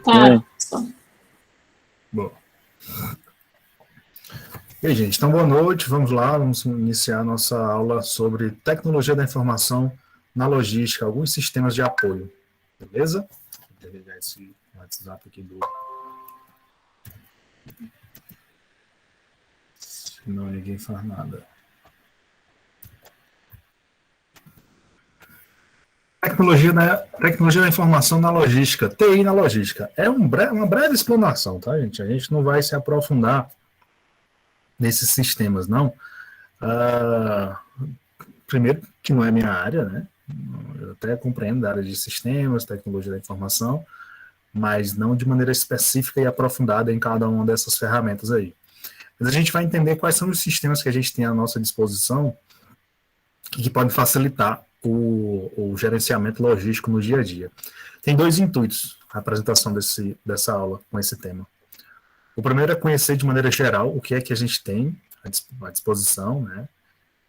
Tá. Bom. E aí, gente, então boa noite, vamos lá, vamos iniciar nossa aula sobre tecnologia da informação na logística, alguns sistemas de apoio, beleza? Vou ligar esse WhatsApp aqui do... Senão ninguém faz nada. Tecnologia da informação na logística, TI na logística. É uma breve explanação, tá, gente? A gente não vai se aprofundar nesses sistemas, não. Primeiro, que não é minha área, né? Eu até compreendo a área de sistemas, tecnologia da informação, mas não de maneira específica e aprofundada em cada uma dessas ferramentas aí. Mas a gente vai entender quais são os sistemas que a gente tem à nossa disposição e que podem facilitar o gerenciamento logístico no dia a dia. Tem dois intuitos a apresentação dessa aula com esse tema. O primeiro é conhecer de maneira geral o que é que a gente tem à disposição, né?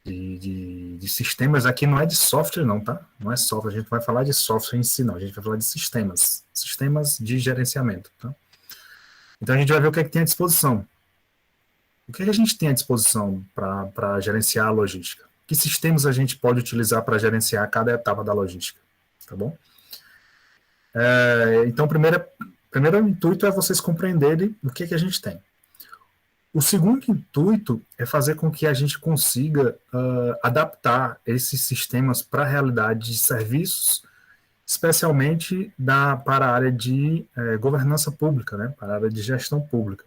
De sistemas. Aqui não é de software não, tá? Não é software, a gente vai falar de software em si não, a gente vai falar de sistemas de gerenciamento, tá? Então a gente vai ver o que é que tem à disposição. O que é que a gente tem à disposição para gerenciar a logística? Que sistemas a gente pode utilizar para gerenciar cada etapa da logística, tá bom? Então, o primeiro intuito é vocês compreenderem o que é que a gente tem. O segundo intuito é fazer com que a gente consiga adaptar esses sistemas para a realidade de serviços, especialmente para a área de governança pública, né, para a área de gestão pública.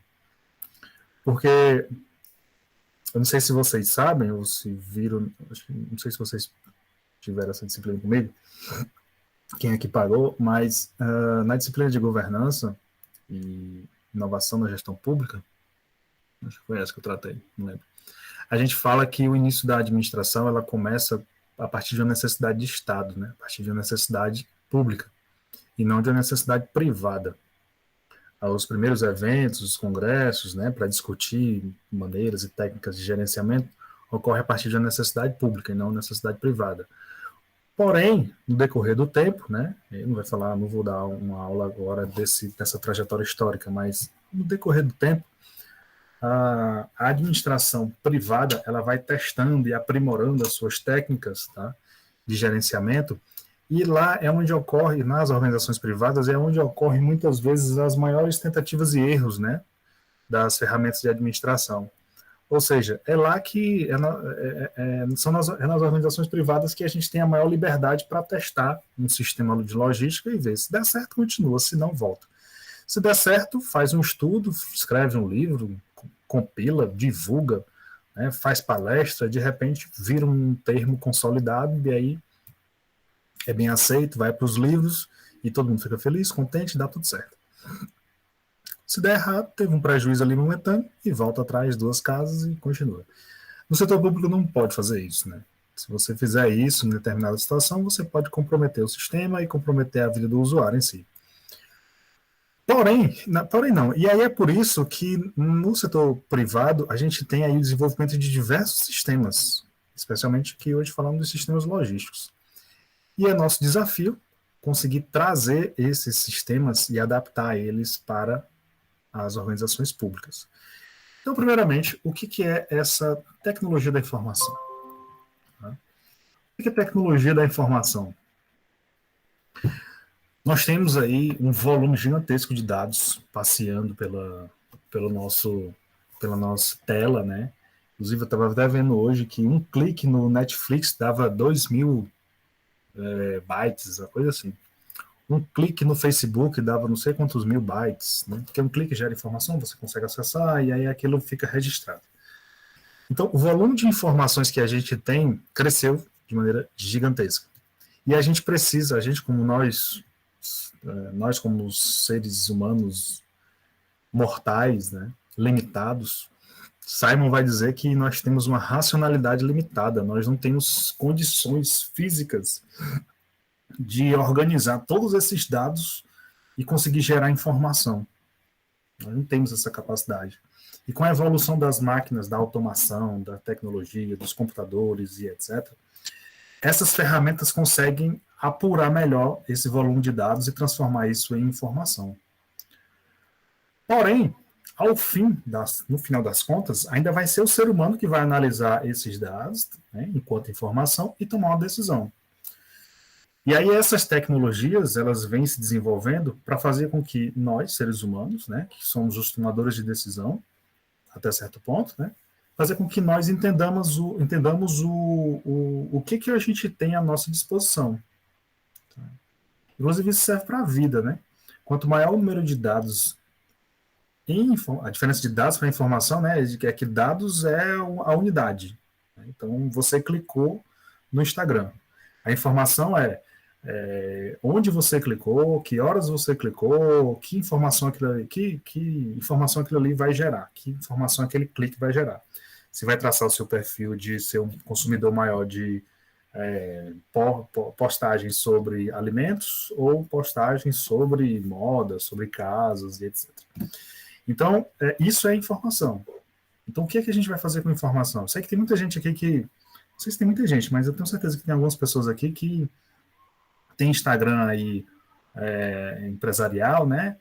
Porque, eu não sei se vocês sabem, ou se viram, não sei se vocês tiveram essa disciplina comigo, quem aqui pagou, mas na disciplina de governança e inovação na gestão pública, acho que foi essa que eu tratei, não lembro. A gente fala que o início da administração ela começa a partir de uma necessidade de Estado, né? A partir de uma necessidade pública, e não de uma necessidade privada. Os primeiros eventos, os congressos, né, para discutir maneiras e técnicas de gerenciamento, ocorre a partir de uma necessidade pública e não uma necessidade privada. Porém, no decorrer do tempo, né, eu não vou dar uma aula agora dessa trajetória histórica, mas no decorrer do tempo, a administração privada ela vai testando e aprimorando as suas técnicas, tá, de gerenciamento, e lá é onde ocorre, nas organizações privadas, é onde ocorre muitas vezes as maiores tentativas e erros, né, das ferramentas de administração. Ou seja, é lá que são nas organizações privadas que a gente tem a maior liberdade para testar um sistema de logística e ver se der certo, continua, se não, volta. Se der certo, faz um estudo, escreve um livro, compila, divulga, né, faz palestra, de repente vira um termo consolidado e aí é bem aceito, vai para os livros e todo mundo fica feliz, contente, dá tudo certo. Se der errado, teve um prejuízo ali momentâneo e volta atrás 2 casas e continua. No setor público não pode fazer isso, né? Se você fizer isso em determinada situação, você pode comprometer o sistema e comprometer a vida do usuário em si. Porém não. E aí é por isso que no setor privado a gente tem aí o desenvolvimento de diversos sistemas, especialmente que hoje falamos de sistemas logísticos. E é nosso desafio conseguir trazer esses sistemas e adaptar eles para as organizações públicas. Então, primeiramente, o que é essa tecnologia da informação? O que é tecnologia da informação? Nós temos aí um volume gigantesco de dados passeando pela nossa tela, né? Inclusive, eu estava até vendo hoje que um clique no Netflix dava 2.000 bytes, uma coisa assim. Um clique no Facebook dava não sei quantos mil bytes, né? Porque um clique gera informação, você consegue acessar e aí aquilo fica registrado. Então, o volume de informações que a gente tem cresceu de maneira gigantesca. E a gente como nós como seres humanos mortais, né, limitados, Simon vai dizer que nós temos uma racionalidade limitada, nós não temos condições físicas de organizar todos esses dados e conseguir gerar informação. Nós não temos essa capacidade. E com a evolução das máquinas, da automação, da tecnologia, dos computadores e etc., essas ferramentas conseguem apurar melhor esse volume de dados e transformar isso em informação. Porém, no final das contas, ainda vai ser o ser humano que vai analisar esses dados, né, enquanto informação, e tomar uma decisão. E aí essas tecnologias, elas vêm se desenvolvendo para fazer com que nós, seres humanos, né, que somos os tomadores de decisão, até certo ponto, né, fazer com que nós entendamos o que a gente tem à nossa disposição. Inclusive, isso serve para a vida, né? Quanto maior o número de dados, a diferença de dados para informação, né, é que dados é a unidade. Então, você clicou no Instagram. A informação é onde você clicou, que horas você clicou, que informação que informação aquilo ali vai gerar, que informação aquele clique vai gerar. Se vai traçar o seu perfil de ser um consumidor maior de postagens sobre alimentos ou postagens sobre moda, sobre casas e etc. Então, isso é informação. Então, o que é que a gente vai fazer com informação? Eu sei que tem muita gente aqui que... Não sei se tem muita gente, mas eu tenho certeza que tem algumas pessoas aqui que tem Instagram aí empresarial, né?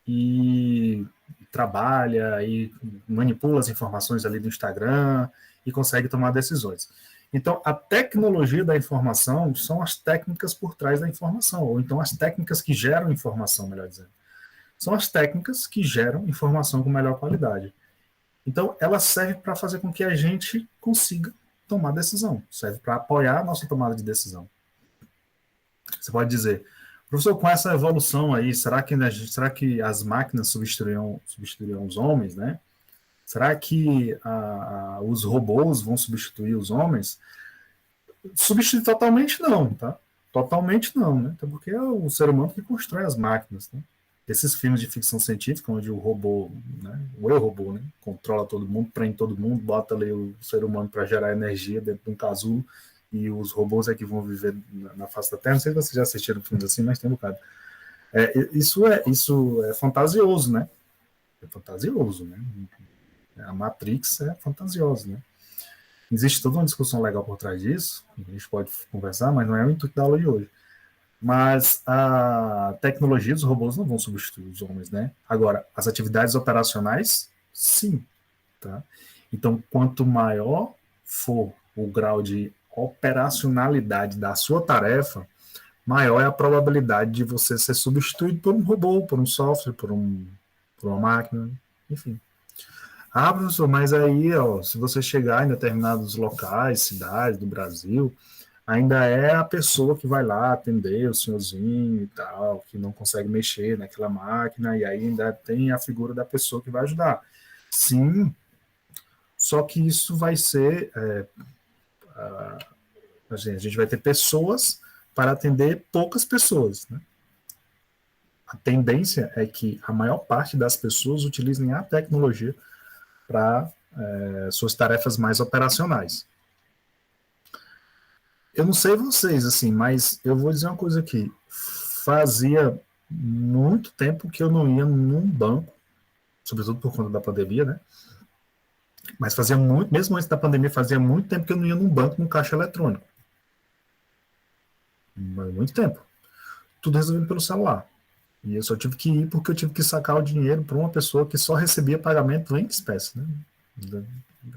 E trabalha e manipula as informações ali do Instagram e consegue tomar decisões. Então, a tecnologia da informação são as técnicas por trás da informação, ou então as técnicas que geram informação, melhor dizendo. São as técnicas que geram informação com melhor qualidade. Então, ela serve para fazer com que a gente consiga tomar decisão, serve para apoiar a nossa tomada de decisão. Você pode dizer, professor, com essa evolução aí, será que as máquinas substituirão os homens, né? Será que os robôs vão substituir os homens? Substituir totalmente não, tá? Totalmente não, né? Até porque é o ser humano que constrói as máquinas, né? Esses filmes de ficção científica, onde o robô, né, o eu-robô, né, controla todo mundo, prende todo mundo, bota ali o ser humano para gerar energia dentro de um casulo, e os robôs é que vão viver na face da Terra. Não sei se vocês já assistiram filmes assim, mas tem um bocado. Isso é fantasioso, né? É fantasioso, né? A Matrix é fantasiosa, né? Existe toda uma discussão legal por trás disso, a gente pode conversar, mas não é o intuito da aula de hoje. Mas a tecnologia dos robôs não vão substituir os homens, né? Agora, as atividades operacionais, sim, tá? Então, quanto maior for o grau de operacionalidade da sua tarefa, maior é a probabilidade de você ser substituído por um robô, por um software, por uma máquina, enfim. Ah, professor, mas aí, ó, se você chegar em determinados locais, cidades do Brasil, ainda é a pessoa que vai lá atender o senhorzinho e tal, que não consegue mexer naquela máquina, e aí ainda tem a figura da pessoa que vai ajudar. Sim, só que isso vai ser... a gente vai ter pessoas para atender poucas pessoas, né? A tendência é que a maior parte das pessoas utilizem a tecnologia para suas tarefas mais operacionais. Eu não sei vocês, assim, mas eu vou dizer uma coisa aqui. Fazia muito tempo que eu não ia num banco, sobretudo por conta da pandemia, né? Mas fazia muito, mesmo antes da pandemia, fazia muito tempo que eu não ia num banco, num caixa eletrônico. Muito tempo. Tudo resolvido pelo celular. E eu só tive que ir porque eu tive que sacar o dinheiro para uma pessoa que só recebia pagamento em espécie, né?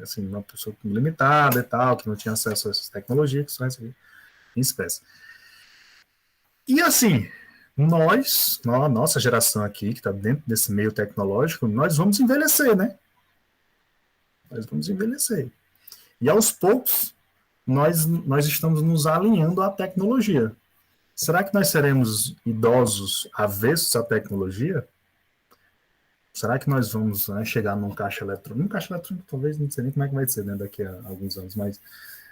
Assim, uma pessoa limitada e tal, que não tinha acesso a essas tecnologias, que só recebia em espécie. E assim, a nossa geração aqui, que está dentro desse meio tecnológico, nós vamos envelhecer, né? Nós vamos envelhecer. E aos poucos, nós estamos nos alinhando à tecnologia. Será que nós seremos idosos avessos à tecnologia? Será que nós vamos, né, chegar num caixa eletrônico? Num caixa eletrônico, talvez, não sei nem como é que vai ser, né, daqui a alguns anos, mas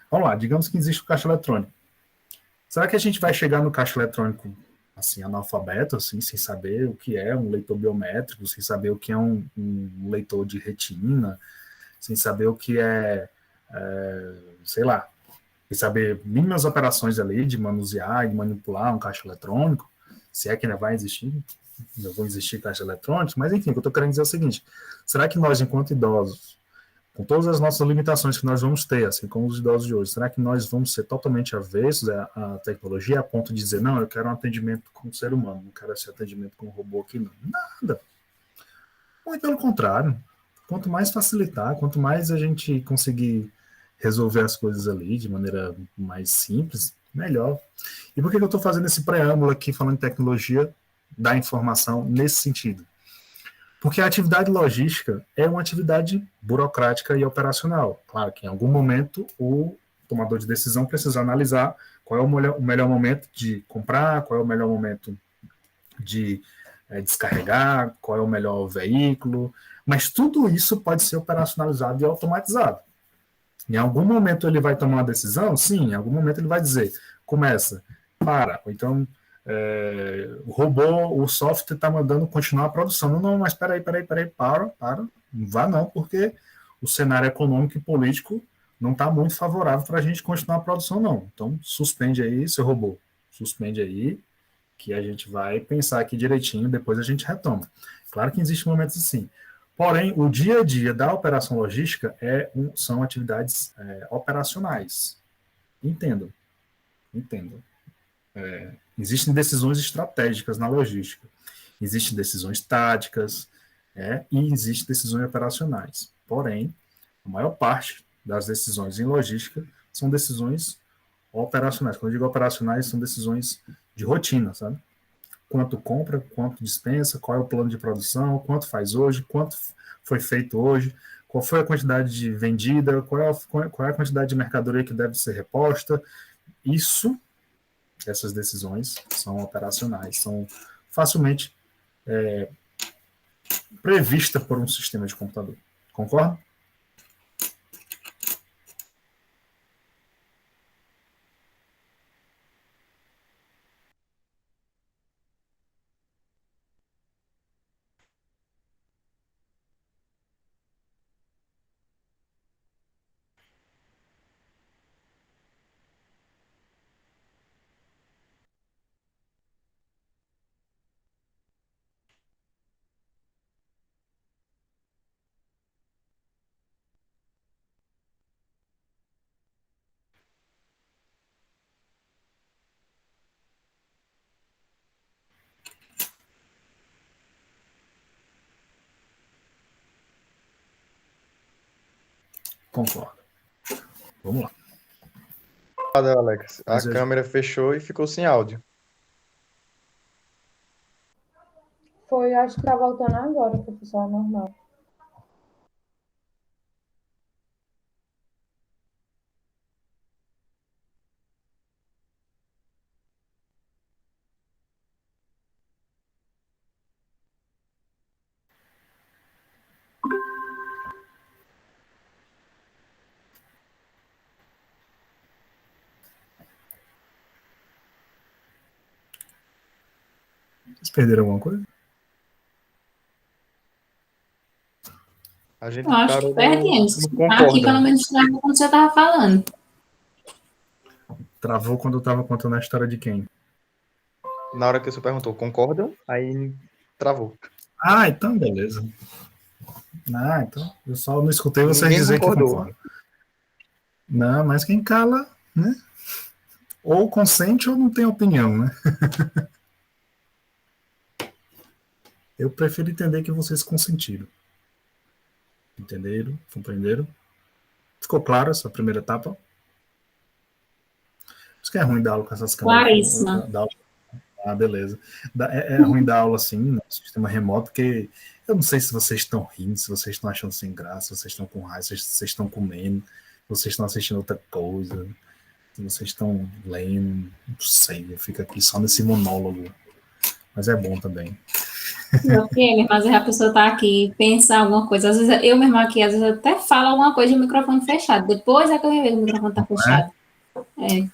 vamos lá, digamos que existe o caixa eletrônico. Será que a gente vai chegar no caixa eletrônico assim, analfabeto, assim, sem saber o que é um leitor biométrico, sem saber o que é um leitor de retina, sem saber o que sei lá, sem saber mínimas operações ali de manusear e manipular um caixa eletrônico, se é que ainda vai existir, ainda vão existir caixas eletrônicos, mas enfim, o que eu estou querendo dizer é o seguinte, será que nós, enquanto idosos, com todas as nossas limitações que nós vamos ter, assim como os idosos de hoje, será que nós vamos ser totalmente avessos à tecnologia a ponto de dizer, não, eu quero um atendimento com o ser humano, não quero esse atendimento com o robô aqui, não. Nada. Muito pelo contrário. Quanto mais facilitar, quanto mais a gente conseguir resolver as coisas ali de maneira mais simples, melhor. E por que eu estou fazendo esse preâmbulo aqui falando de tecnologia da informação nesse sentido? Porque a atividade logística é uma atividade burocrática e operacional. Claro que em algum momento o tomador de decisão precisa analisar qual é o melhor momento de comprar, qual é o melhor momento de descarregar, qual é o melhor veículo, mas tudo isso pode ser operacionalizado e automatizado. Em algum momento ele vai tomar uma decisão? Sim, em algum momento ele vai dizer, começa, para, ou então o robô, o software está mandando continuar a produção. Não, não, mas peraí, para, não vá não, porque o cenário econômico e político não está muito favorável para a gente continuar a produção, não. Então, suspende aí, seu robô, suspende aí, que a gente vai pensar aqui direitinho, depois a gente retoma. Claro que existem momentos assim. Porém, o dia a dia da operação logística são atividades operacionais. Entendo. Existem decisões estratégicas na logística. Existem decisões táticas e existem decisões operacionais. Porém, a maior parte das decisões em logística são decisões operacionais. Quando eu digo operacionais, são decisões de rotina, sabe? Quanto compra, quanto dispensa, qual é o plano de produção, quanto faz hoje, quanto foi feito hoje, qual foi a quantidade de vendida, qual é a quantidade de mercadoria que deve ser reposta. Essas decisões são operacionais, são facilmente previstas por um sistema de computador. Concorda? Concordo. Vamos lá. Alex. A Desejo. câmera fechou e ficou sem áudio. Foi, acho que tá voltando agora, professor, normal. Vocês perderam alguma coisa? A gente Eu acho que parou perdemos. no Aqui, concorda. pelo menos, travou quando você estava falando. Travou quando eu estava contando a história de quem? Na hora que você perguntou, concordam? Aí travou. Ah, então beleza. Ah, então eu só não escutei vocês Ninguém dizer que concordou. concordam. Não, mas quem cala, né? Ou consente ou não tem opinião, né? Eu prefiro entender que vocês consentiram. Entenderam? Compreenderam? Ficou claro essa primeira etapa? Isso que é ruim dar aula com essas câmeras. Claríssima. Beleza. É ruim dar aula assim, no sistema remoto, porque eu não sei se vocês estão rindo, se vocês estão achando sem graça, se vocês estão com raiva, se vocês estão comendo, se vocês estão assistindo outra coisa, se vocês estão lendo, não sei, eu fico aqui só nesse monólogo. Mas é bom também. Meu filho, mas a pessoa está aqui, pensa alguma coisa. Às vezes, eu mesma aqui, às vezes, até falo alguma coisa de microfone fechado. Depois é que eu me vejo que o microfone está Né? fechado. É.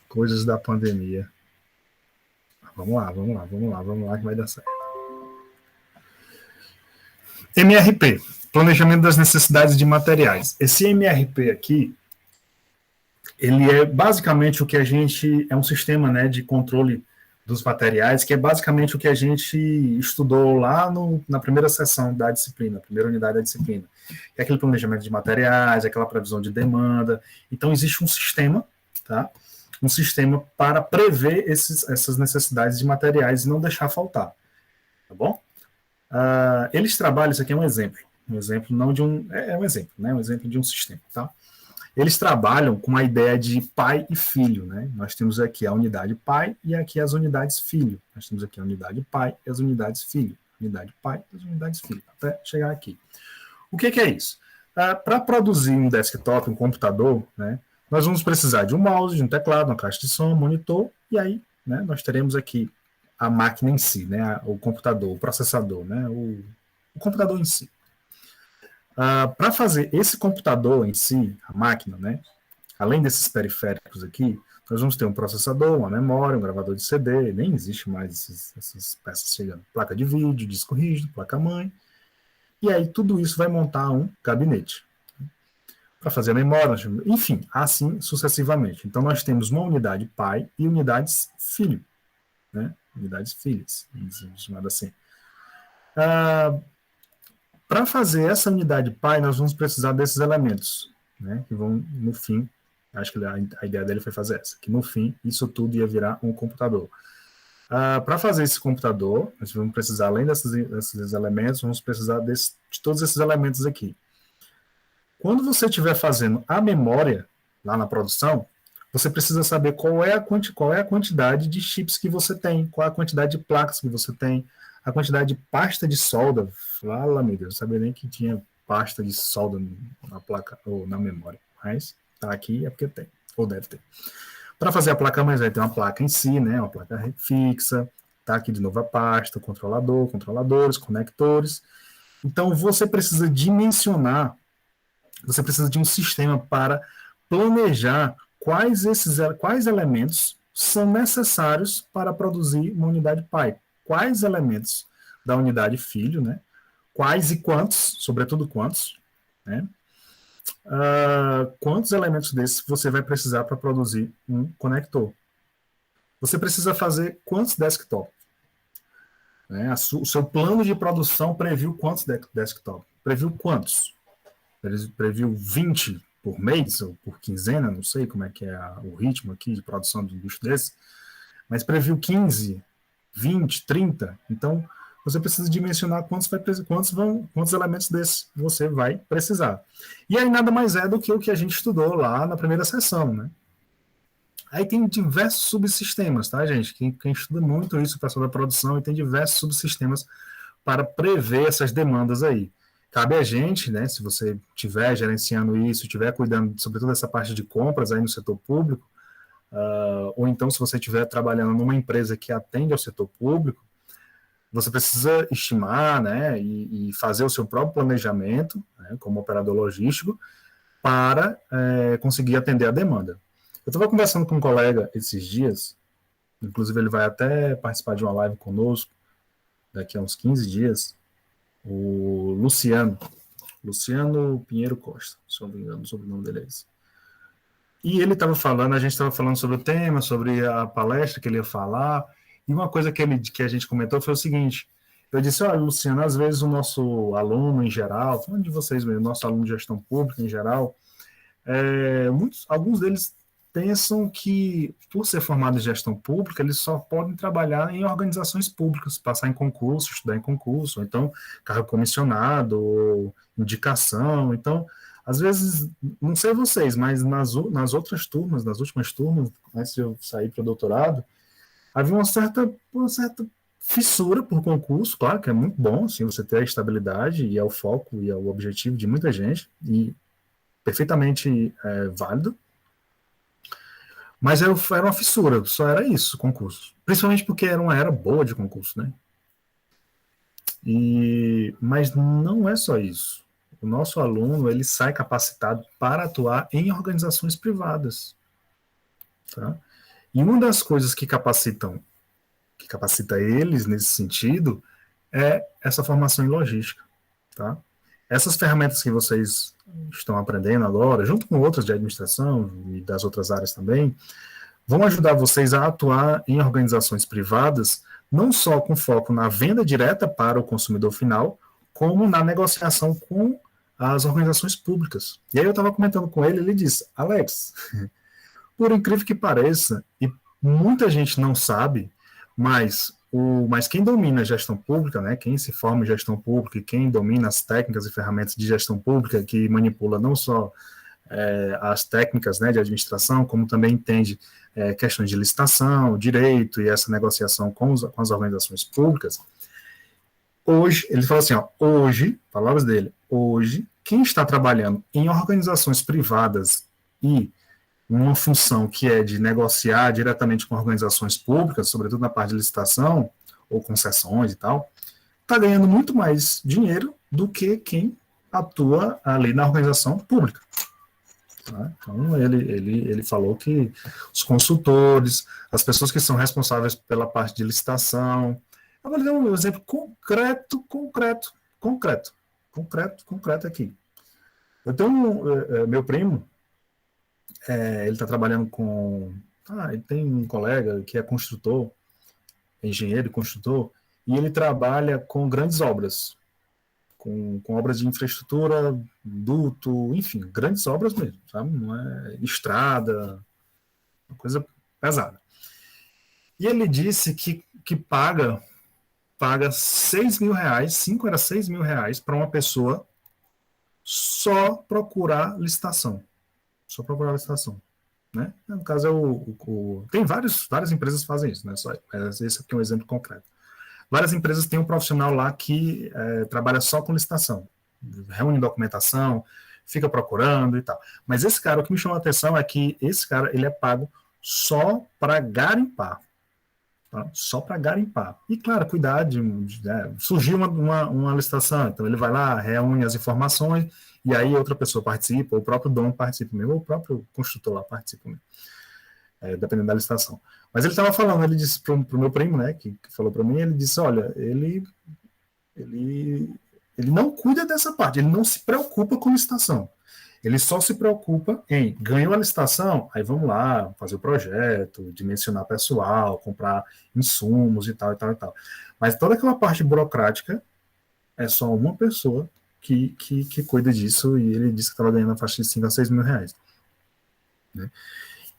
Coisas da pandemia. Vamos lá, que vai dar certo. MRP, Planejamento das Necessidades de Materiais. Esse MRP aqui, ele é basicamente o que a gente, é um sistema, né, de controle dos materiais, que é basicamente o que a gente estudou lá na primeira sessão da disciplina, primeira unidade da disciplina. É aquele planejamento de materiais, aquela previsão de demanda. Então, existe um sistema, tá? Um sistema para prever essas necessidades de materiais e não deixar faltar, tá bom? Eles trabalham, isso aqui é um exemplo não de um, um exemplo, né, um exemplo de um sistema, tá? Eles trabalham com a ideia de pai e filho, né? Nós temos aqui a unidade pai e aqui as unidades filho. Nós temos aqui a unidade pai e as unidades filho. Unidade pai e as unidades filho, até chegar aqui. O que é isso? Para produzir um desktop, um computador, né, nós vamos precisar de um mouse, de um teclado, uma caixa de som, um monitor, e aí, né, nós teremos aqui a máquina em si, né, o computador, o processador, né, o computador em si. Para fazer esse computador em si, a máquina, né, além desses periféricos aqui, nós vamos ter um processador, uma memória, um gravador de CD, nem existe mais essas peças chegando. Placa de vídeo, disco rígido, placa-mãe, e aí tudo isso vai montar um gabinete. Para fazer a memória, enfim, assim sucessivamente. Então nós temos uma unidade pai e unidades filho, né? Unidades filhas, chamada assim. Para fazer essa unidade pai, nós vamos precisar desses elementos, né? Que vão, no fim, acho que a ideia dele foi fazer essa, que no fim isso tudo ia virar um computador. Para fazer esse computador, nós vamos precisar, além desses elementos, vamos precisar de todos esses elementos aqui. Quando você estiver fazendo a memória, lá na produção, você precisa saber qual é a quantidade de chips que você tem, qual é a quantidade de placas que você tem, a quantidade de pasta de solda. Fala, meu Deus, eu sabia nem que tinha pasta de solda na placa ou na memória, mas tá aqui é porque tem, ou deve ter. Para fazer a placa, mas vai ter uma placa em si, né, uma placa fixa, tá aqui de novo a pasta, o controlador, controladores, conectores. Então você precisa dimensionar, você precisa de um sistema para planejar quais elementos são necessários para produzir uma unidade pai. Quais elementos da unidade filho, né? Quais e quantos, sobretudo quantos, né? Quantos elementos desses você vai precisar para produzir um conector? Você precisa fazer quantos desktops? Né? O seu plano de produção previu quantos desktops? Previu quantos? Previu 20 por mês ou por quinzena, não sei como é que é o ritmo aqui de produção de um bicho desse, mas previu 15, 20, 30. Então, você precisa dimensionar quantos elementos desses você vai precisar. E aí nada mais é do que o que a gente estudou lá na primeira sessão, né? Aí tem diversos subsistemas, tá, gente? Quem estuda muito isso, o pessoal da produção, e tem diversos subsistemas para prever essas demandas aí. Cabe a gente, né, se você estiver gerenciando isso, estiver cuidando, sobretudo, dessa parte de compras aí no setor público, ou então se você estiver trabalhando numa empresa que atende ao setor público, você precisa estimar, né, e fazer o seu próprio planejamento, né, como operador logístico, para conseguir atender a demanda. Eu estava conversando com um colega esses dias, inclusive ele vai até participar de uma live conosco, daqui a uns 15 dias, o Luciano Pinheiro Costa, se eu não me engano, o sobrenome dele é esse. E ele estava falando, a gente estava falando sobre o tema, sobre a palestra que ele ia falar, e uma coisa que a gente comentou foi o seguinte: eu disse, olha, Luciano, às vezes o nosso aluno em geral, falando de vocês mesmo, nosso aluno de gestão pública em geral, alguns deles pensam que, por ser formado em gestão pública, eles só podem trabalhar em organizações públicas, passar em concurso, estudar em concurso, ou então cargo comissionado, ou indicação. Então, às vezes, não sei vocês, mas nas outras turmas, nas últimas turmas, antes de eu sair para o doutorado, havia uma certa fissura por concurso, claro que é muito bom, assim, você ter a estabilidade, e é o foco, e é o objetivo de muita gente, e perfeitamente válido, mas era uma fissura, só era isso, concurso. Principalmente porque era uma era boa de concurso, né? Mas não é só isso. O nosso aluno, ele sai capacitado para atuar em organizações privadas. Tá? E uma das coisas que capacita eles nesse sentido é essa formação em logística. Tá? Essas ferramentas que vocês estão aprendendo agora, junto com outras de administração e das outras áreas também, vão ajudar vocês a atuar em organizações privadas, não só com foco na venda direta para o consumidor final, como na negociação com as organizações públicas. E aí eu estava comentando com ele disse, Alex, por incrível que pareça, e muita gente não sabe, mas Mas quem domina a gestão pública, né, quem se forma em gestão pública e quem domina as técnicas e ferramentas de gestão pública, que manipula não só as técnicas, né, de administração, como também entende questões de licitação, direito e essa negociação com as organizações públicas, hoje, ele fala assim, ó, hoje, palavras dele, hoje, quem está trabalhando em organizações privadas e uma função que é de negociar diretamente com organizações públicas, sobretudo na parte de licitação ou concessões e tal, está ganhando muito mais dinheiro do que quem atua ali na organização pública. Tá? Então, ele falou que os consultores, as pessoas que são responsáveis pela parte de licitação. Eu vou dar um exemplo concreto aqui. Eu tenho meu primo, ele está trabalhando com... ele tem um colega que é construtor, engenheiro e construtor, e ele trabalha com grandes obras, com obras de infraestrutura, duto, enfim, grandes obras mesmo, sabe? Não é estrada, uma coisa pesada. E ele disse que paga 6 mil reais, 5 era 6 mil reais para uma pessoa só procurar licitação. Só procurar licitação. Né? No caso, tem várias empresas que fazem isso, né? Mas esse aqui é um exemplo concreto. Várias empresas têm um profissional lá que trabalha só com licitação, reúne documentação, fica procurando e tal. Mas esse cara, o que me chamou a atenção é que esse cara, ele é pago só para garimpar. Tá? Só para garimpar. E, claro, cuidar surgiu uma licitação, então ele vai lá, reúne as informações, e aí outra pessoa participa, ou o próprio dono participa mesmo, ou o próprio construtor lá participa mesmo, dependendo da licitação. Mas ele estava falando, ele disse para o meu primo, né, que falou para mim, ele disse, olha, ele não cuida dessa parte, ele não se preocupa com licitação. Ele só se preocupa em ganhou a licitação, aí vamos lá, fazer o projeto, dimensionar pessoal, comprar insumos e tal, e tal, e tal. Mas toda aquela parte burocrática é só uma pessoa que cuida disso, e ele disse que estava ganhando a faixa de 5 a 6 mil reais. Né?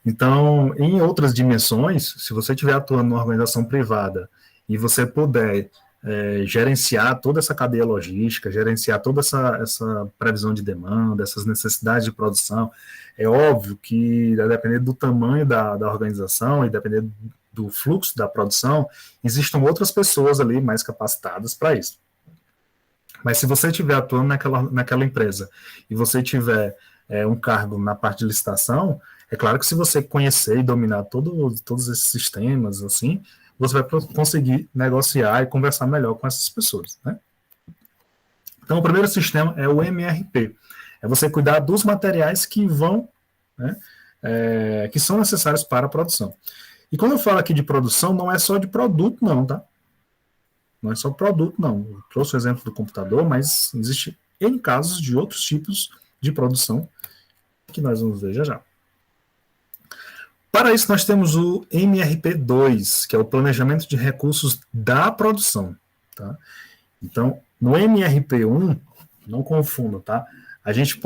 Então, em outras dimensões, se você estiver atuando numa organização privada e você puder gerenciar toda essa cadeia logística, gerenciar toda essa previsão de demanda, essas necessidades de produção, é óbvio que, a depender do tamanho da organização e depender do fluxo da produção, existam outras pessoas ali mais capacitadas para isso. Mas se você estiver atuando naquela empresa e você tiver um cargo na parte de licitação, é claro que se você conhecer e dominar todos esses sistemas, assim, você vai conseguir negociar e conversar melhor com essas pessoas, né? Então, o primeiro sistema é o MRP. É você cuidar dos materiais que vão, né, que são necessários para a produção. E quando eu falo aqui de produção, não é só de produto, não, tá? Não é só produto, não. Eu trouxe o exemplo do computador, mas existe N casos de outros tipos de produção que nós vamos ver já já. Para isso, nós temos o MRP2, que é o Planejamento de Recursos da Produção. Tá? Então, no MRP1, não confunda, tá? A gente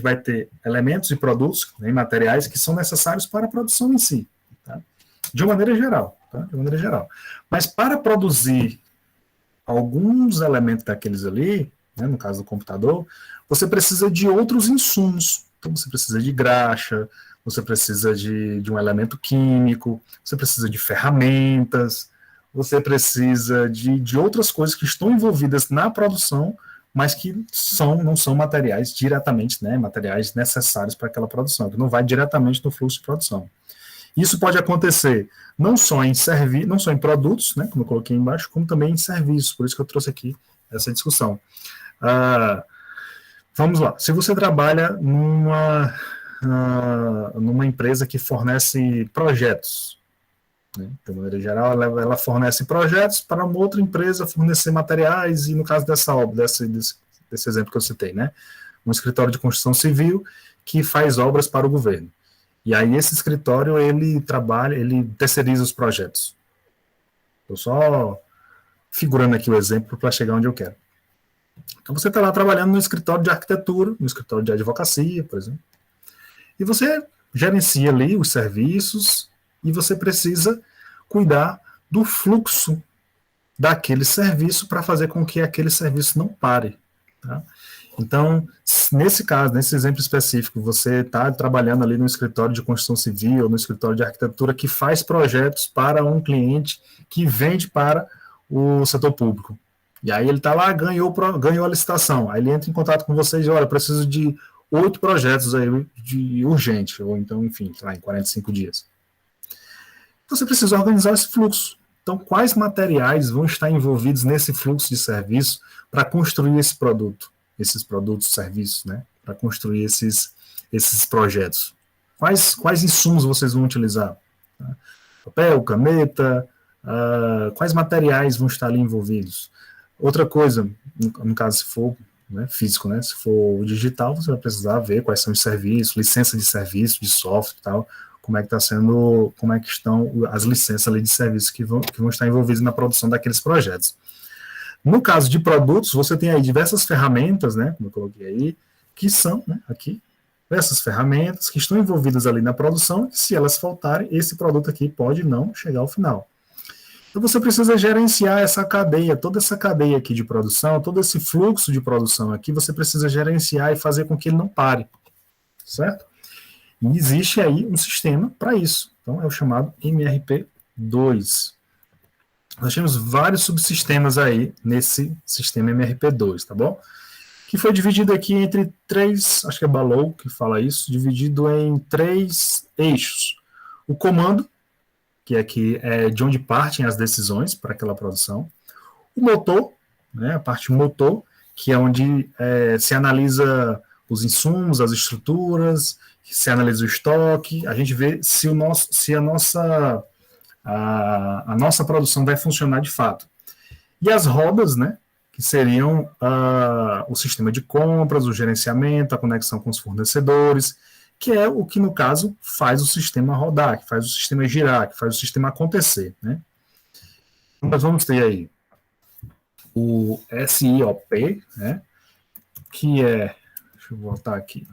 vai ter elementos e produtos, né, materiais que são necessários para a produção em si, tá? De uma maneira geral, tá? De uma maneira geral. Mas para produzir alguns elementos daqueles ali, né, no caso do computador, você precisa de outros insumos. Então, você precisa de graxa, você precisa de um elemento químico, você precisa de ferramentas, você precisa de outras coisas que estão envolvidas na produção, mas que não são materiais diretamente, né, materiais necessários para aquela produção, que não vai diretamente no fluxo de produção. Isso pode acontecer não só em produtos, né, como eu coloquei embaixo, como também em serviços, por isso que eu trouxe aqui essa discussão. Vamos lá, se você trabalha numa empresa que fornece projetos, né? De maneira geral, ela fornece projetos para uma outra empresa fornecer materiais, e no caso dessa obra, desse exemplo que eu citei, né? Um escritório de construção civil que faz obras para o governo. E aí esse escritório, ele terceiriza os projetos. Estou só figurando aqui o exemplo para chegar onde eu quero. Então você está lá trabalhando no escritório de arquitetura, no escritório de advocacia, por exemplo. E você gerencia ali os serviços e você precisa cuidar do fluxo daquele serviço para fazer com que aquele serviço não pare. Tá? Então, nesse caso, nesse exemplo específico, você está trabalhando ali no escritório de construção civil, ou no escritório de arquitetura, que faz projetos para um cliente que vende para o setor público. E aí ele está lá, ganhou a licitação. Aí ele entra em contato com vocês e olha, preciso de 8 projetos aí de urgente, ou então, enfim, lá em 45 dias. Então você precisa organizar esse fluxo. Então, quais materiais vão estar envolvidos nesse fluxo de serviço para construir esse produto, esses produtos, serviços, né? Para construir esses projetos? Quais insumos vocês vão utilizar? Tá? Papel, caneta, quais materiais vão estar ali envolvidos? Outra coisa, no caso, se for, né, físico, né? Se for digital, você vai precisar ver quais são os serviços, licença de serviço, de software e tal, como é que estão as licenças ali de serviços que vão estar envolvidas na produção daqueles projetos. No caso de produtos, você tem aí diversas ferramentas, né, como eu coloquei aí, que são, né, aqui, essas ferramentas que estão envolvidas ali na produção, e se elas faltarem, esse produto aqui pode não chegar ao final. Então você precisa gerenciar essa cadeia, toda essa cadeia aqui de produção, todo esse fluxo de produção aqui, você precisa gerenciar e fazer com que ele não pare, certo? E existe aí um sistema para isso. Então, é o chamado MRP2. Nós temos vários subsistemas aí nesse sistema MRP2, tá bom? Que foi dividido aqui entre 3, acho que é Balou que fala isso, dividido em 3 eixos. O comando, que aqui é de onde partem as decisões para aquela produção. O motor, né, a parte motor, que é onde se analisa os insumos, as estruturas, se analisa o estoque, a gente vê se a nossa produção vai funcionar de fato. E as rodas, né, que seriam o sistema de compras, o gerenciamento, a conexão com os fornecedores, que é o que, no caso, faz o sistema rodar, que faz o sistema girar, que faz o sistema acontecer. Né? Nós vamos ter aí o SIOP, né, que é, deixa eu voltar aqui,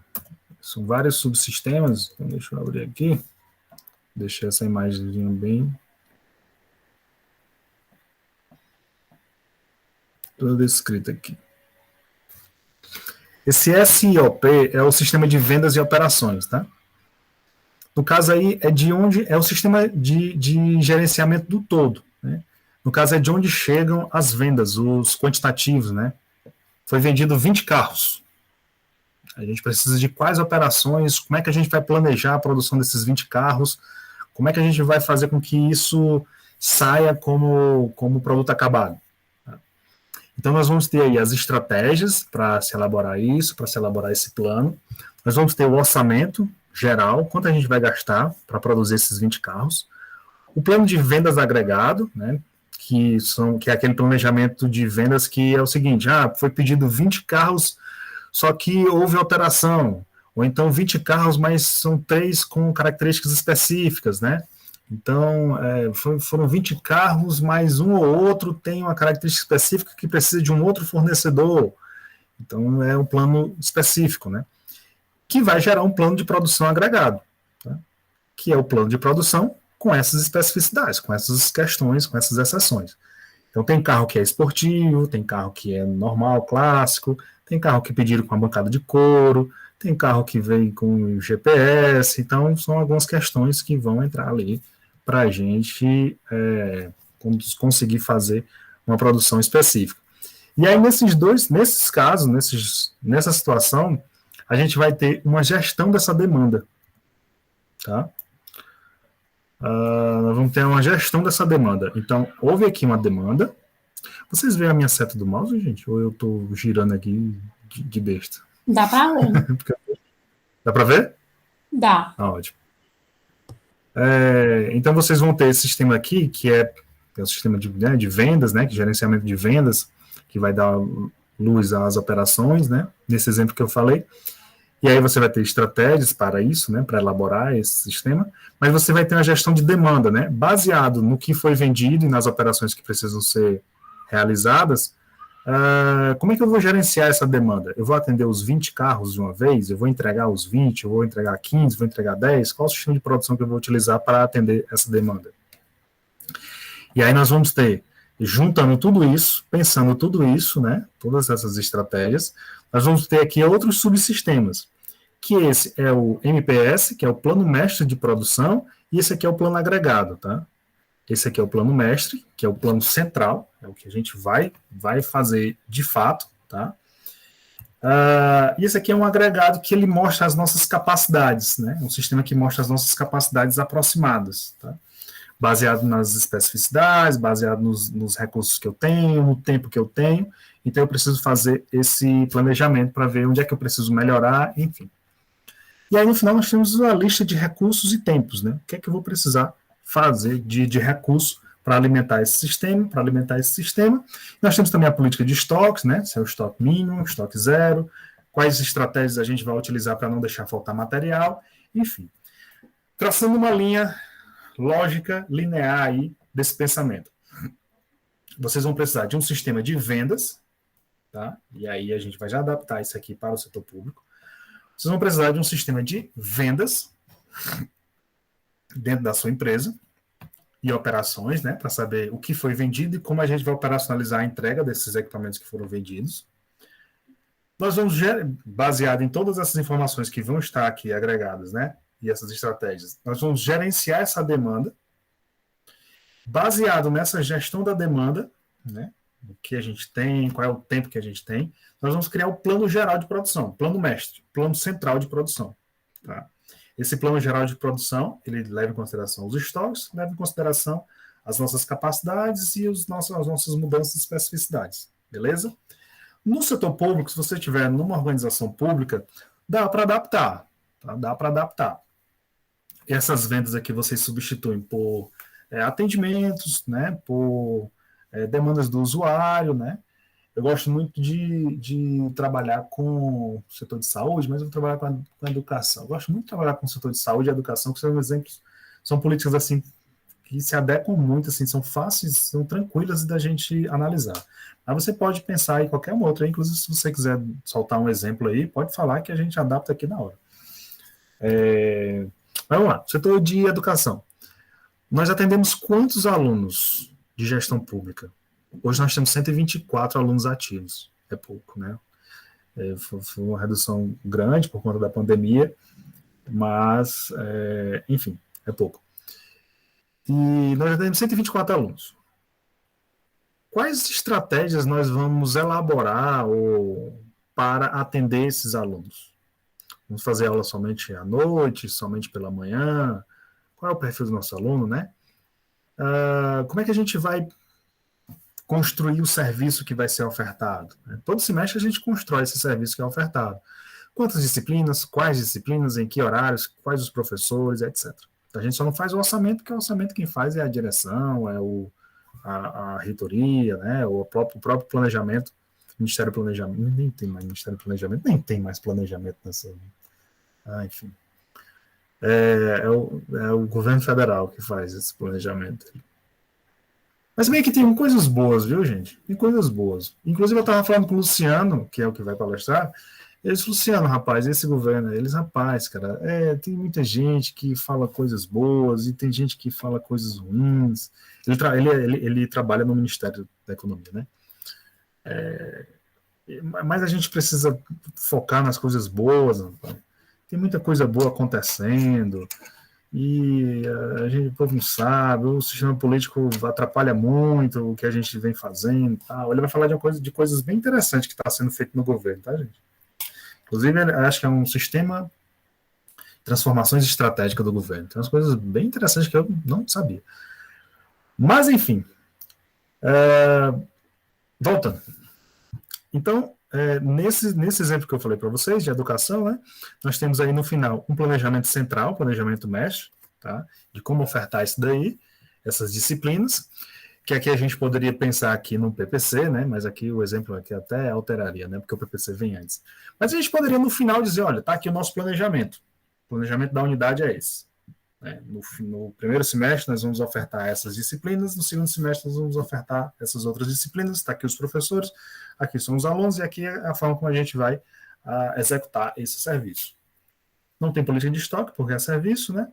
são vários subsistemas, então deixa eu abrir aqui, deixei essa imagem bem toda descrita aqui. Esse SIOP é o sistema de vendas e operações, tá? No caso aí é de onde é o sistema de gerenciamento do todo, né? No caso é de onde chegam as vendas, os quantitativos, né? Foi vendido 20 carros. A gente precisa de quais operações, como é que a gente vai planejar a produção desses 20 carros, como é que a gente vai fazer com que isso saia como produto acabado. Então, nós vamos ter aí as estratégias para se elaborar isso, para se elaborar esse plano. Nós vamos ter o orçamento geral, quanto a gente vai gastar para produzir esses 20 carros. O plano de vendas agregado, né, que é aquele planejamento de vendas que é o seguinte, foi pedido 20 carros, só que houve alteração. Ou então 20 carros, mas são 3 com características específicas, né? Então, foram 20 carros, mas um ou outro tem uma característica específica que precisa de um outro fornecedor. Então, é um plano específico, né? Que vai gerar um plano de produção agregado, tá? Que é o plano de produção com essas especificidades, com essas questões, com essas exceções. Então, tem carro que é esportivo, tem carro que é normal, clássico, tem carro que pediram com a bancada de couro, tem carro que vem com GPS, então são algumas questões que vão entrar ali para a gente conseguir fazer uma produção específica. E aí, nesses casos, nessa situação, a gente vai ter uma gestão dessa demanda. Tá? Nós vamos ter uma gestão dessa demanda. Então, houve aqui uma demanda. Vocês veem a minha seta do mouse, gente? Ou eu estou girando aqui de besta? Dá para ver. Dá para ver? Dá. Ótimo. Então, vocês vão ter esse sistema aqui, que é o sistema de vendas, né, que é gerenciamento de vendas, que vai dar luz às operações, né, nesse exemplo que eu falei. E aí você vai ter estratégias para isso, né, para elaborar esse sistema, mas você vai ter uma gestão de demanda, né, baseado no que foi vendido e nas operações que precisam ser realizadas. Como é que eu vou gerenciar essa demanda? Eu vou atender os 20 carros de uma vez? Eu vou entregar os 20? Eu vou entregar 15? Vou entregar 10? Qual o sistema de produção que eu vou utilizar para atender essa demanda? E aí nós vamos ter, juntando tudo isso, pensando tudo isso, né, todas essas estratégias, nós vamos ter aqui outros subsistemas, que esse é o MPS, que é o Plano Mestre de Produção, e esse aqui é o Plano Agregado, tá? Esse aqui é o Plano Mestre, que é o plano central, é o que a gente vai fazer de fato, tá? E esse aqui é um agregado que ele mostra as nossas capacidades, né? Um sistema que mostra as nossas capacidades aproximadas, tá? Baseado nas especificidades, baseado nos recursos que eu tenho, no tempo que eu tenho. Então, eu preciso fazer esse planejamento para ver onde é que eu preciso melhorar, enfim. E aí, no final, nós temos a lista de recursos e tempos, né? O que é que eu vou precisar fazer de recurso para alimentar esse sistema, Nós temos também a política de estoques, né? Se é o estoque mínimo, estoque zero, quais estratégias a gente vai utilizar para não deixar faltar material, enfim. Traçando uma linha lógica, linear aí desse pensamento. Vocês vão precisar de um sistema de vendas, tá? E aí a gente vai já adaptar isso aqui para o setor público. Vocês vão precisar de um sistema de vendas dentro da sua empresa e operações, né, para saber o que foi vendido e como a gente vai operacionalizar a entrega desses equipamentos que foram vendidos. Nós vamos, baseado em todas essas informações que vão estar aqui agregadas, né, e essas estratégias, nós vamos gerenciar essa demanda. Baseado nessa gestão da demanda, né, o que a gente tem, qual é o tempo que a gente tem, nós vamos criar o plano geral de produção, plano mestre, plano central de produção, tá? Esse plano geral de produção, ele leva em consideração os estoques, leva em consideração as nossas capacidades e as nossas mudanças de especificidades, beleza? No setor público, se você estiver numa organização pública, dá para adaptar, tá? Dá para adaptar. Essas vendas aqui vocês substituem por atendimentos, né? Por demandas do usuário, né? Eu gosto muito de trabalhar com o setor de saúde, mas eu vou trabalhar com a educação. Eu gosto muito de trabalhar com o setor de saúde e educação, que são exemplos, são políticas assim que se adequam muito, assim, são fáceis, são tranquilas da gente analisar. Mas você pode pensar em qualquer outra, inclusive se você quiser soltar um exemplo aí, pode falar que a gente adapta aqui na hora. Vamos lá, setor de educação. Nós atendemos quantos alunos de gestão pública? Hoje nós temos 124 alunos ativos. É pouco, né? Foi uma redução grande por conta da pandemia, mas, enfim, é pouco. E nós já temos 124 alunos. Quais estratégias nós vamos elaborar para atender esses alunos? Vamos fazer aula somente à noite, somente pela manhã? Qual é o perfil do nosso aluno, né? Como é que a gente vai construir o serviço que vai ser ofertado? Todo semestre a gente constrói esse serviço que é ofertado. Quantas disciplinas, quais disciplinas, em que horários, quais os professores, etc. A gente só não faz o orçamento, porque o orçamento quem faz é a direção, é a reitoria, né, o próprio planejamento, Ministério do Planejamento, nem tem mais Ministério do Planejamento, nem tem mais planejamento nessa... enfim. É o governo federal que faz esse planejamento. Mas bem que tem coisas boas, viu, gente? Tem coisas boas. Inclusive, eu estava falando com o Luciano, que é o que vai palestrar. Ele disse, Luciano, rapaz, esse governo, eles, rapaz, cara, tem muita gente que fala coisas boas e tem gente que fala coisas ruins. Ele trabalha no Ministério da Economia, né? Mas a gente precisa focar nas coisas boas, rapaz. Tem muita coisa boa acontecendo. E o povo não sabe, o sistema político atrapalha muito o que a gente vem fazendo. Ele vai falar de coisas bem interessantes que está sendo feito no governo, tá, gente? Inclusive, acho que é um sistema de transformações estratégicas do governo. Tem umas coisas bem interessantes que eu não sabia. Mas, enfim, voltando. Então, nesse exemplo que eu falei para vocês, de educação, né, nós temos aí no final um planejamento central, planejamento mestre, tá, de como ofertar isso daí, essas disciplinas, que aqui a gente poderia pensar aqui no PPC, né, mas aqui o exemplo aqui até alteraria, né, porque o PPC vem antes. Mas a gente poderia no final dizer, olha, tá aqui o nosso planejamento. O planejamento da unidade é esse. No primeiro semestre nós vamos ofertar essas disciplinas, no segundo semestre nós vamos ofertar essas outras disciplinas, está aqui os professores, aqui são os alunos, e aqui é a forma como a gente vai executar esse serviço. Não tem política de estoque, porque é serviço, né?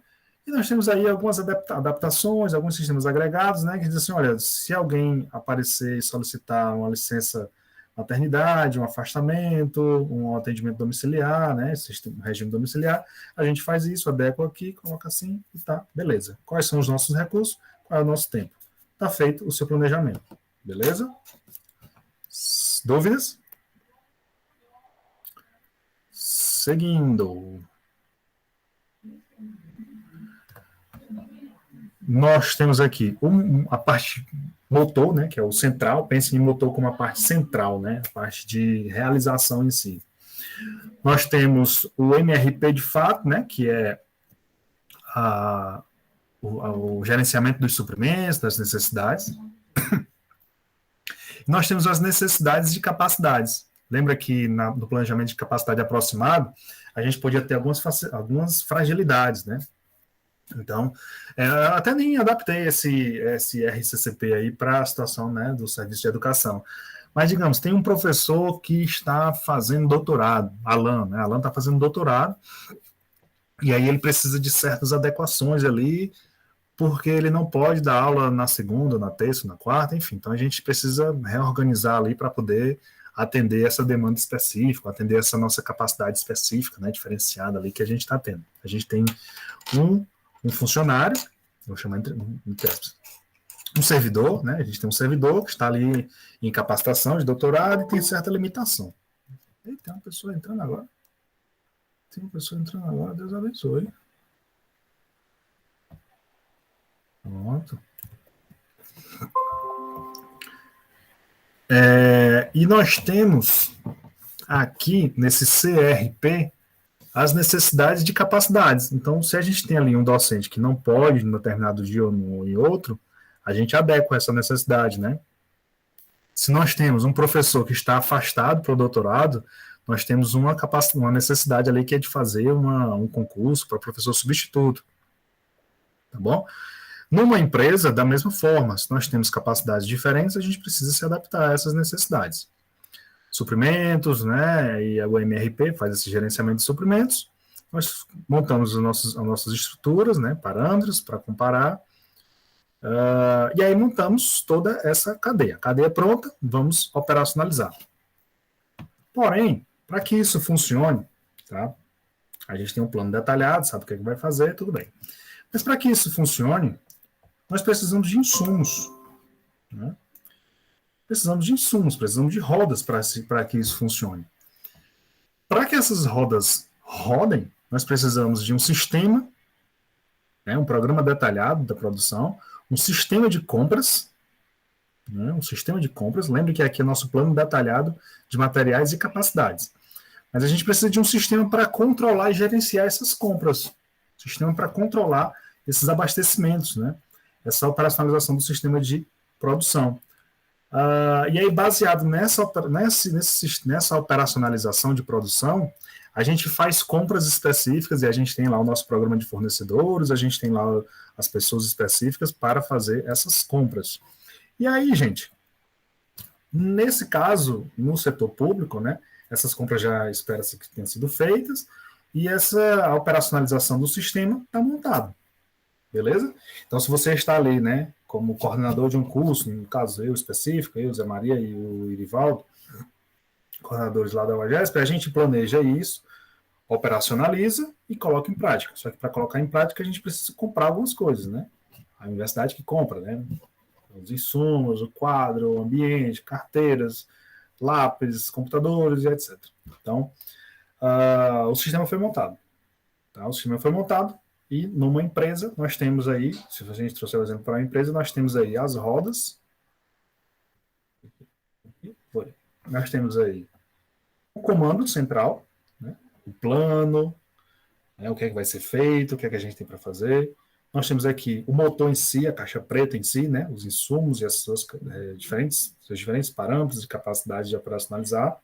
E nós temos aí algumas adaptações, alguns sistemas agregados, né, que dizem assim, olha, se alguém aparecer e solicitar uma licença maternidade, um afastamento, um atendimento domiciliar, né, um regime domiciliar, a gente faz isso, adequa aqui, coloca assim e tá, beleza. Quais são os nossos recursos? Qual é o nosso tempo? Tá feito o seu planejamento, beleza? Dúvidas? Seguindo. Nós temos aqui a parte motor, né, que é o central, pense em motor como a parte central, né, a parte de realização em si. Nós temos o MRP de fato, né, que é o gerenciamento dos suprimentos, das necessidades. Nós temos as necessidades de capacidades. Lembra que no planejamento de capacidade aproximado, a gente podia ter algumas fragilidades, né? Então, eu até nem adaptei esse RCCP aí para a situação, né, do serviço de educação. Mas, digamos, tem um professor que está fazendo doutorado, Alan, né? Alan está fazendo doutorado, e aí ele precisa de certas adequações ali, porque ele não pode dar aula na segunda, na terça, na quarta, enfim. Então, a gente precisa reorganizar ali para poder atender essa demanda específica, atender essa nossa capacidade específica, né, diferenciada ali que a gente está tendo. A gente tem um funcionário, vou chamar um servidor, né? A gente tem um servidor que está ali em capacitação de doutorado e tem certa limitação. E tem uma pessoa entrando agora. Deus abençoe. Pronto. E nós temos aqui, nesse CRP, as necessidades de capacidades. Então, se a gente tem ali um docente que não pode, em determinado dia ou em outro, a gente adequa essa necessidade, né? Se nós temos um professor que está afastado para o doutorado, nós temos uma necessidade ali que é de fazer um concurso para professor substituto. Tá bom? Numa empresa, da mesma forma, se nós temos capacidades diferentes, a gente precisa se adaptar a essas necessidades. Suprimentos, né, e o MRP faz esse gerenciamento de suprimentos, nós montamos as nossas estruturas, né, parâmetros para comparar, e aí montamos toda essa cadeia. Cadeia pronta, vamos operacionalizar. Porém, para que isso funcione, tá, a gente tem um plano detalhado, sabe o que vai fazer, tudo bem. Mas para que isso funcione, nós precisamos de insumos, né? Precisamos de insumos, precisamos de rodas para que isso funcione. Para que essas rodas rodem, nós precisamos de um sistema, né, um programa detalhado da produção, um sistema de compras, né, lembre que aqui é nosso plano detalhado de materiais e capacidades. Mas a gente precisa de um sistema para controlar e gerenciar essas compras, sistema para controlar esses abastecimentos, né, essa operacionalização do sistema de produção. E aí, baseado nessa operacionalização de produção, a gente faz compras específicas e a gente tem lá o nosso programa de fornecedores, a gente tem lá as pessoas específicas para fazer essas compras. E aí, gente, nesse caso, no setor público, né, essas compras já espera-se que tenham sido feitas e a operacionalização do sistema está montada. Beleza? Então, se você está ali, né, como coordenador de um curso, no caso eu específico, eu, Zé Maria e o Irivaldo, coordenadores lá da UEGESP, a gente planeja isso, operacionaliza e coloca em prática. Só que para colocar em prática a gente precisa comprar algumas coisas, né? A universidade que compra, né? Os insumos, o quadro, o ambiente, carteiras, lápis, computadores e etc. Então, o sistema foi montado. Tá? O sistema foi montado. E numa empresa, nós temos aí, se a gente trouxer o exemplo para uma empresa, nós temos aí as rodas. Nós temos aí o comando central, né, o plano, né, o que é que vai ser feito, o que é que a gente tem para fazer. Nós temos aqui o motor em si, a caixa preta em si, né, os insumos e as suas diferentes parâmetros e capacidade de operacionalizar.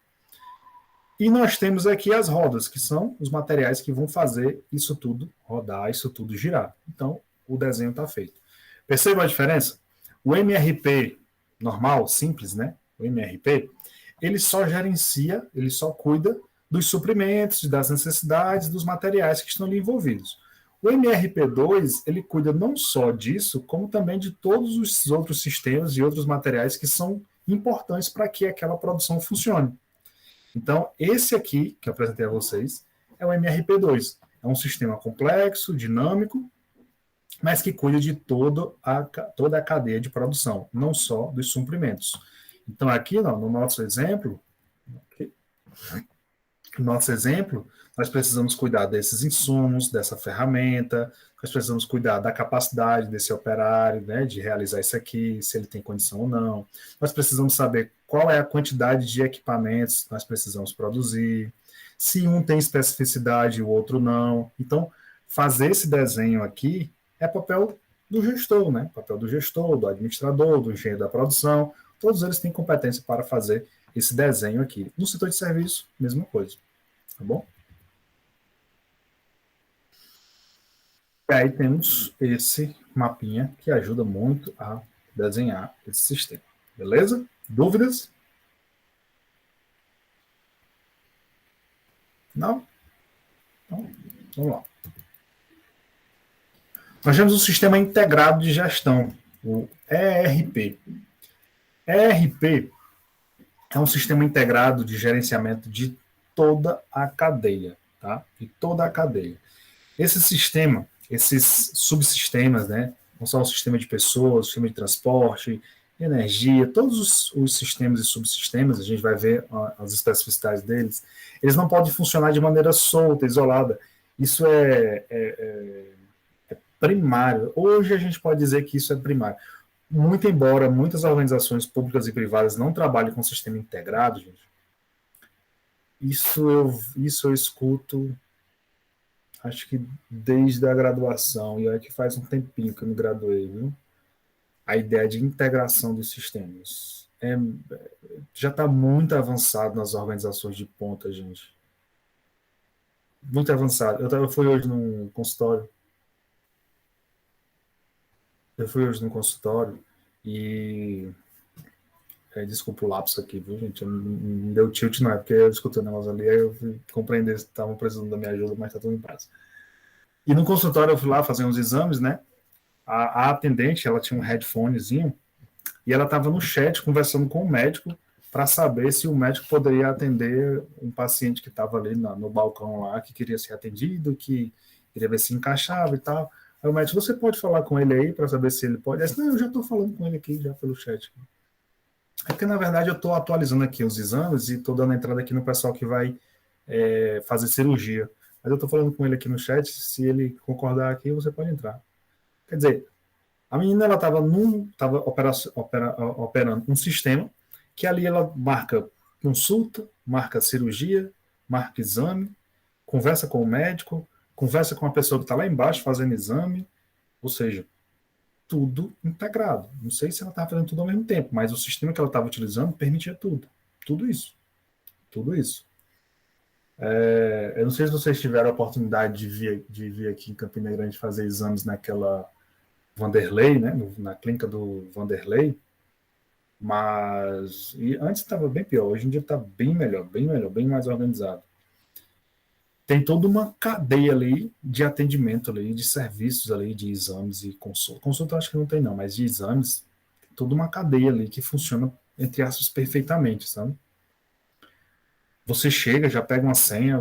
E nós temos aqui as rodas, que são os materiais que vão fazer isso tudo rodar, isso tudo girar. Então, o desenho está feito. Perceba a diferença? O MRP normal, simples, né? O MRP, ele só gerencia, ele só cuida dos suprimentos, das necessidades, dos materiais que estão ali envolvidos. O MRP2, ele cuida não só disso, como também de todos os outros sistemas e outros materiais que são importantes para que aquela produção funcione. Então, esse aqui, que eu apresentei a vocês, é o MRP2. É um sistema complexo, dinâmico, mas que cuida de toda a cadeia de produção, não só dos suprimentos. Então, aqui, no nosso exemplo, nós precisamos cuidar desses insumos, dessa ferramenta, nós precisamos cuidar da capacidade desse operário, né, de realizar isso aqui, se ele tem condição ou não. Nós precisamos saber qual é a quantidade de equipamentos que nós precisamos produzir, se um tem especificidade e o outro não. Então, fazer esse desenho aqui é papel do gestor, né? Papel do gestor, do administrador, do engenheiro da produção. Todos eles têm competência para fazer esse desenho aqui. No setor de serviço, mesma coisa. Tá bom? E aí temos esse mapinha que ajuda muito a desenhar esse sistema. Beleza? Dúvidas? Não? Então, vamos lá. Nós temos o Sistema Integrado de Gestão, o ERP. ERP é um sistema integrado de gerenciamento de toda a cadeia, tá? De toda a cadeia. Esse sistema, esses subsistemas, né? Não só o sistema de pessoas, o sistema de transporte, energia, todos os sistemas e subsistemas, a gente vai ver as especificidades deles, eles não podem funcionar de maneira solta, isolada. Isso é primário. Hoje a gente pode dizer que isso é primário. Muito embora muitas organizações públicas e privadas não trabalhem com sistema integrado, gente, isso eu escuto, acho que desde a graduação, e é que faz um tempinho que eu me graduei, viu? A ideia de integração dos sistemas. Já está muito avançado nas organizações de ponta, gente. Muito avançado. Eu fui hoje num consultório. E desculpa o lapso aqui, viu, gente? Não deu tilt, não é porque eu escutei o negócio ali, aí eu fui compreender se estavam precisando da minha ajuda, mas tá tudo em paz. E no consultório eu fui lá fazer uns exames, né? A atendente, ela tinha um headphonezinho e ela estava no chat conversando com o médico para saber se o médico poderia atender um paciente que estava ali no balcão lá, que queria ser atendido, que queria ver se encaixava e tal. Aí o médico, você pode falar com ele aí para saber se ele pode? Eu disse, não, eu já estou falando com ele aqui, já pelo chat. É porque, na verdade, eu estou atualizando aqui os exames e estou dando entrada aqui no pessoal que vai fazer cirurgia. Mas eu estou falando com ele aqui no chat, se ele concordar aqui, você pode entrar. Quer dizer, a menina ela estava operando um sistema que ali ela marca consulta, marca cirurgia, marca exame, conversa com o médico, conversa com a pessoa que está lá embaixo fazendo exame, ou seja, tudo integrado. Não sei se ela estava fazendo tudo ao mesmo tempo, mas o sistema que ela estava utilizando permitia tudo. Tudo isso. Tudo isso. Eu não sei se vocês tiveram a oportunidade de vir aqui em Campina Grande fazer exames naquela Vanderlei, né, na clínica do Vanderlei, mas antes estava bem pior, hoje em dia está bem melhor, bem mais organizado. Tem toda uma cadeia ali de atendimento ali, de serviços ali, de exames e consulta. Consulta eu acho que não tem não, mas de exames, tem toda uma cadeia ali que funciona, entre aspas, perfeitamente, sabe? Você chega, já pega uma senha,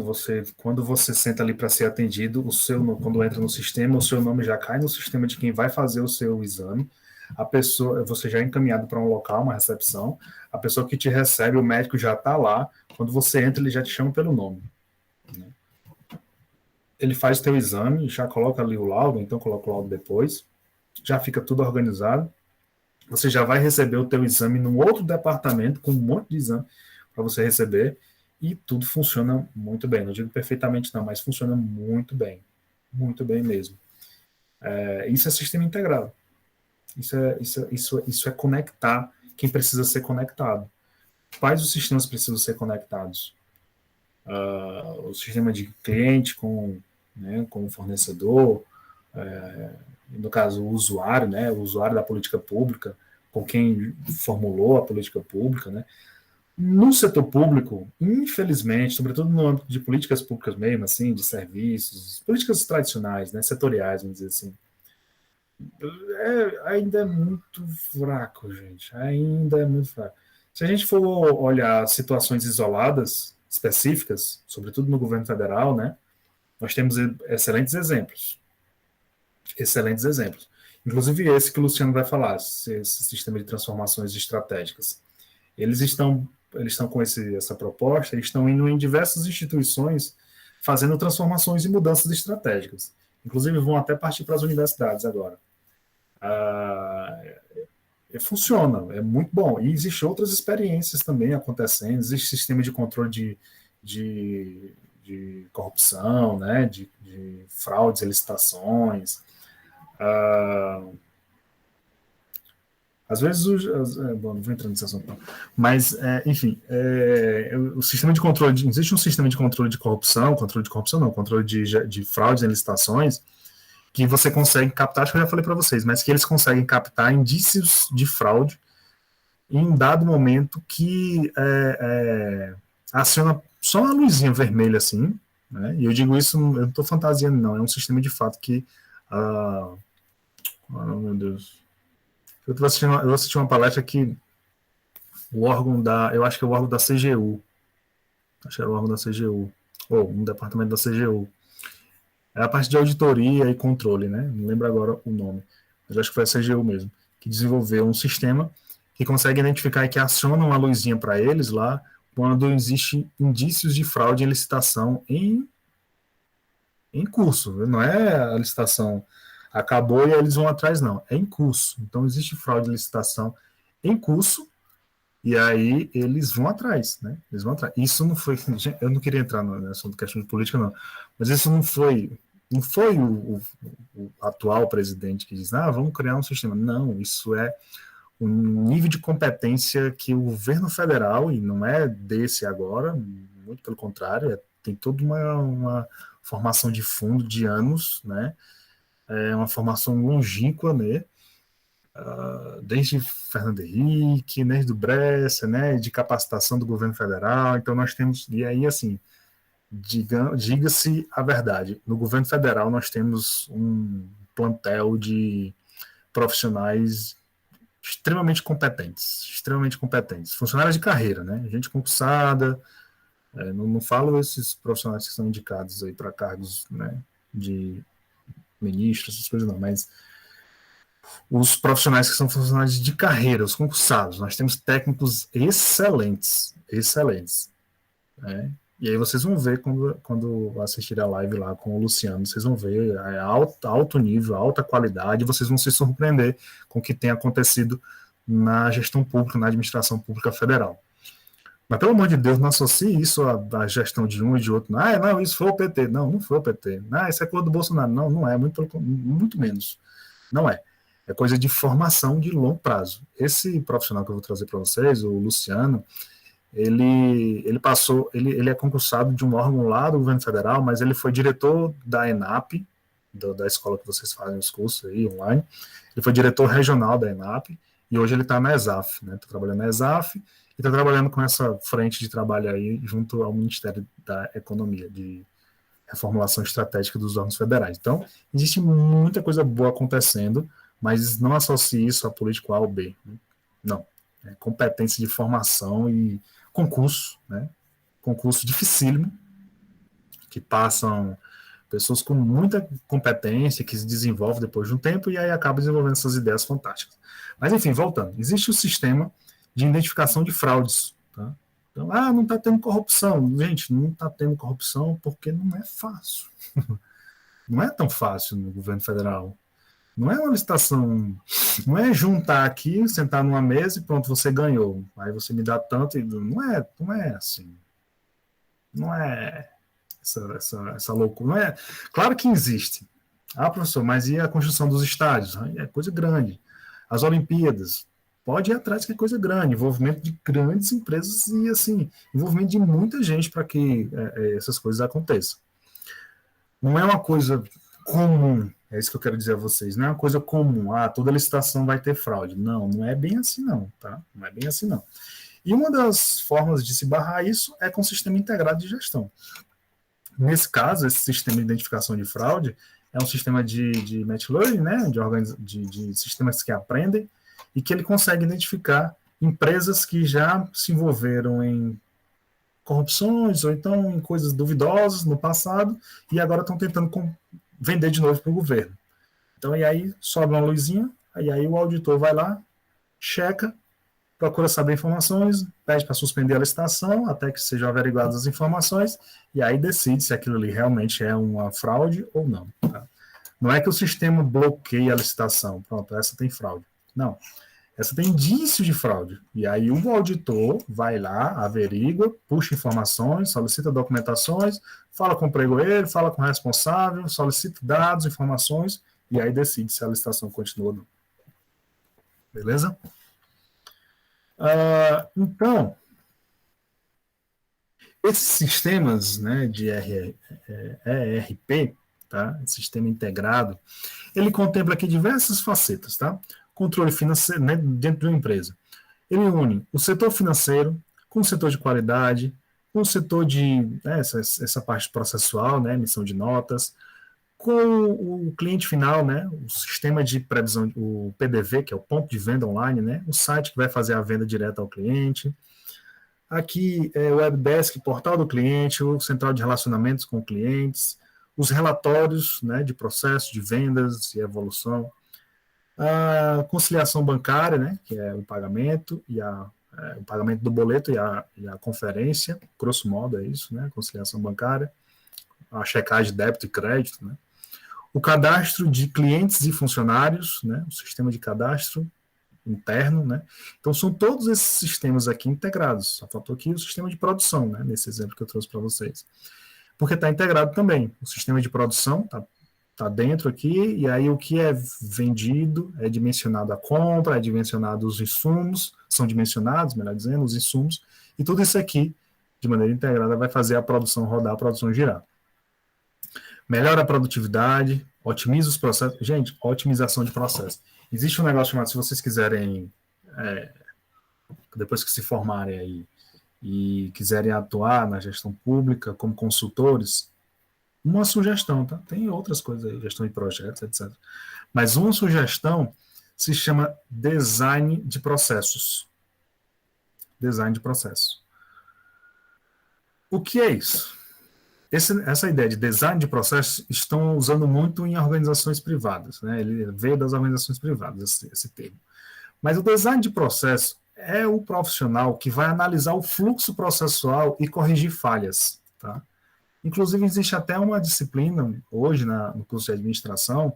quando você senta ali para ser atendido, quando entra no sistema, o seu nome já cai no sistema de quem vai fazer o seu exame. Você já é encaminhado para um local, uma recepção. A pessoa que te recebe, o médico já está lá. Quando você entra, ele já te chama pelo nome. Né? Ele faz teu exame, já coloca ali o laudo, então coloca o laudo depois. Já fica tudo organizado. Você já vai receber o teu exame num outro departamento, com um monte de exame para você receber. E tudo funciona muito bem. Não digo perfeitamente não, mas funciona muito bem. Muito bem mesmo. Isso é sistema integrado. Isso é conectar quem precisa ser conectado. Quais os sistemas precisam ser conectados? O sistema de cliente com o fornecedor, no caso o usuário, né, o usuário da política pública, com quem formulou a política pública, né? No setor público, infelizmente, sobretudo no âmbito de políticas públicas mesmo, assim, de serviços, políticas tradicionais, né, setoriais, vamos dizer assim, ainda é muito fraco, gente. Ainda é muito fraco. Se a gente for olhar situações isoladas, específicas, sobretudo no governo federal, né, nós temos excelentes exemplos. Excelentes exemplos. Inclusive esse que o Luciano vai falar, esse sistema de transformações estratégicas. Eles estão com essa proposta, eles estão indo em diversas instituições fazendo transformações e mudanças estratégicas. Inclusive vão até partir para as universidades agora. Funciona, é muito bom. E existem outras experiências também acontecendo, existe sistema de controle de corrupção, né, de fraudes e licitações. Às vezes, bom, não vou entrar nesse assunto, não. Mas, enfim, o sistema de controle, existe um sistema de controle de corrupção não, controle de fraudes em licitações, que você consegue captar, acho que eu já falei para vocês, mas que eles conseguem captar indícios de fraude em um dado momento que aciona só uma luzinha vermelha assim, né? E eu digo isso, eu não estou fantasiando não, é um sistema de fato que oh meu Deus, eu vou assistir uma palestra que eu acho que é o órgão da CGU, acho que era o órgão da CGU, ou um departamento da CGU, é a parte de auditoria e controle, né? Não lembro agora o nome, mas acho que foi a CGU mesmo, que desenvolveu um sistema que consegue identificar e que aciona uma luzinha para eles lá quando existe indícios de fraude em licitação em curso. Não é a licitação acabou e eles vão atrás, não. É em curso. Então existe fraude em licitação em curso e aí eles vão atrás, né? Eles vão atrás. Isso não foi... Eu não queria entrar no assunto de questão de política, não. Mas isso não foi o atual presidente que diz, vamos criar um sistema. Não, isso é um nível de competência que o governo federal, e não é desse agora, muito pelo contrário, tem toda uma formação de fundo de anos, né? É uma formação longínqua, né? Desde Fernando Henrique, desde o Bresser, né? De capacitação do governo federal. Então nós temos, e aí assim, diga-se a verdade, no governo federal nós temos um plantel de profissionais extremamente competentes, funcionários de carreira, né? Gente concursada, não falo esses profissionais que são indicados aí para cargos, né, de ministros, essas coisas não, mas os profissionais que são funcionários de carreira, os concursados, nós temos técnicos excelentes, né? E aí vocês vão ver quando assistir a live lá com o Luciano, vocês vão ver alto nível, alta qualidade, vocês vão se surpreender com o que tem acontecido na gestão pública, na administração pública federal. Mas, pelo amor de Deus, não associe isso à gestão de um e de outro. Não, isso foi o PT. Não foi o PT. Isso é coisa do Bolsonaro. Não é, muito menos. Não é. É coisa de formação de longo prazo. Esse profissional que eu vou trazer para vocês, o Luciano, ele é concursado de um órgão lá do governo federal, mas ele foi diretor da ENAP, da escola que vocês fazem os cursos aí online. Ele foi diretor regional da ENAP e hoje ele está na ESAF, né? Está trabalhando na ESAF e está trabalhando com essa frente de trabalho aí junto ao Ministério da Economia, de reformulação estratégica dos órgãos federais. Então, existe muita coisa boa acontecendo, mas não associe isso a político A ou B. Não. É competência de formação e concurso, né? Concurso dificílimo, que passam pessoas com muita competência, que se desenvolvem depois de um tempo e aí acabam desenvolvendo essas ideias fantásticas. Mas, enfim, voltando. Existe o sistema de identificação de fraudes. Tá? Então, não está tendo corrupção. Gente, não está tendo corrupção porque não é fácil. Não é tão fácil no governo federal. Não é uma licitação, não é juntar aqui, sentar numa mesa e pronto, você ganhou. Aí você me dá tanto e não é assim. Não é essa loucura. Não é. Claro que existe. Professor, mas e a construção dos estádios? É coisa grande. As Olimpíadas, pode ir atrás que é coisa grande, envolvimento de grandes empresas e assim, envolvimento de muita gente para que essas coisas aconteçam. Não é uma coisa comum É isso que eu quero dizer a vocês. Não é uma coisa comum, toda licitação vai ter fraude. Não, não é bem assim não, tá? Não é bem assim não. E uma das formas de se barrar isso é com o sistema integrado de gestão. Nesse caso, esse sistema de identificação de fraude é um sistema de machine learning, né, de sistemas que aprendem e que ele consegue identificar empresas que já se envolveram em corrupções ou então em coisas duvidosas no passado e agora estão tentando vender de novo para o governo. Então, e aí sobe uma luzinha, e aí o auditor vai lá, checa, procura saber informações, pede para suspender a licitação até que sejam averiguadas as informações e aí decide se aquilo ali realmente é uma fraude ou não. Tá? Não é que o sistema bloqueia a licitação, pronto, essa tem fraude. Não, essa tem indício de fraude. E aí o auditor vai lá, averigua, puxa informações, solicita documentações, fala com o pregoeiro, fala com o responsável, solicita dados, informações, e aí decide se a licitação continua ou não. Beleza? Então, esses sistemas, né, de ERP, tá? Sistema integrado, ele contempla aqui diversas facetas, tá? Controle financeiro, né, dentro de uma empresa. Ele une o setor financeiro com o setor de qualidade, com o setor de essa parte processual, né, emissão de notas, com o cliente final, né, o sistema de previsão, o PDV, que é o ponto de venda online, né, o site que vai fazer a venda direta ao cliente. Aqui é o Webdesk, portal do cliente, o central de relacionamentos com clientes, os relatórios, né, de processo de vendas e evolução, a conciliação bancária, né, que é o pagamento e o pagamento do boleto e a conferência, grosso modo é isso, né, conciliação bancária, a checagem de débito e crédito, né, o cadastro de clientes e funcionários, né, o sistema de cadastro interno, né, então são todos esses sistemas aqui integrados, só faltou aqui o sistema de produção, né, nesse exemplo que eu trouxe para vocês, porque está integrado também, o sistema de produção está dentro aqui, e aí o que é vendido é dimensionado a compra, é dimensionado os insumos, são dimensionados, melhor dizendo, os insumos, e tudo isso aqui, de maneira integrada, vai fazer a produção rodar, a produção girar. Melhora a produtividade, otimiza os processos. Gente, otimização de processo. Existe um negócio chamado, se vocês quiserem, depois que se formarem aí, e quiserem atuar na gestão pública como consultores, uma sugestão, tá? Tem outras coisas aí, gestão de projetos, etc. Mas uma sugestão se chama design de processos. Design de processos. O que é isso? Essa ideia de design de processos estão usando muito em organizações privadas, né? Ele veio das organizações privadas, esse termo. Mas o design de processo é o profissional que vai analisar o fluxo processual e corrigir falhas, tá? Inclusive, existe até uma disciplina, hoje, no curso de administração,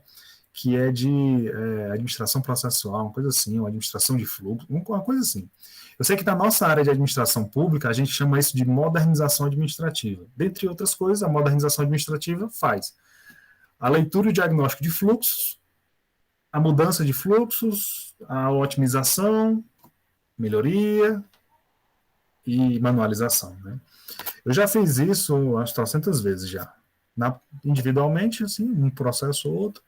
que é de administração processual, uma coisa assim, ou administração de fluxo, uma coisa assim. Eu sei que na nossa área de administração pública, a gente chama isso de modernização administrativa. Dentre outras coisas, a modernização administrativa faz a leitura e o diagnóstico de fluxos, a mudança de fluxos, a otimização, melhoria e manualização, né? Eu já fiz isso umas 300 vezes já. Individualmente, assim, um processo ou outro,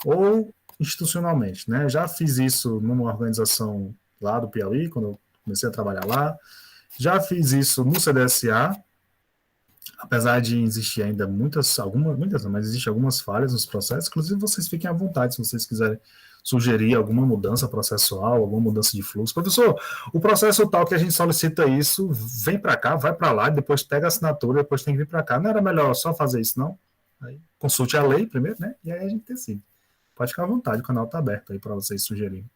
ou institucionalmente, né? Já fiz isso numa organização lá do Piauí, quando eu comecei a trabalhar lá. Já fiz isso no CDSA, apesar de existir ainda muitas, mas existem algumas falhas nos processos. Inclusive, vocês fiquem à vontade se vocês quiserem sugerir alguma mudança processual, alguma mudança de fluxo. Professor, o processo tal que a gente solicita isso, vem para cá, vai para lá, depois pega a assinatura, depois tem que vir para cá. Não era melhor só fazer isso, não? Aí, consulte a lei primeiro, né? E aí a gente decide. Pode ficar à vontade, o canal está aberto aí para vocês sugerirem.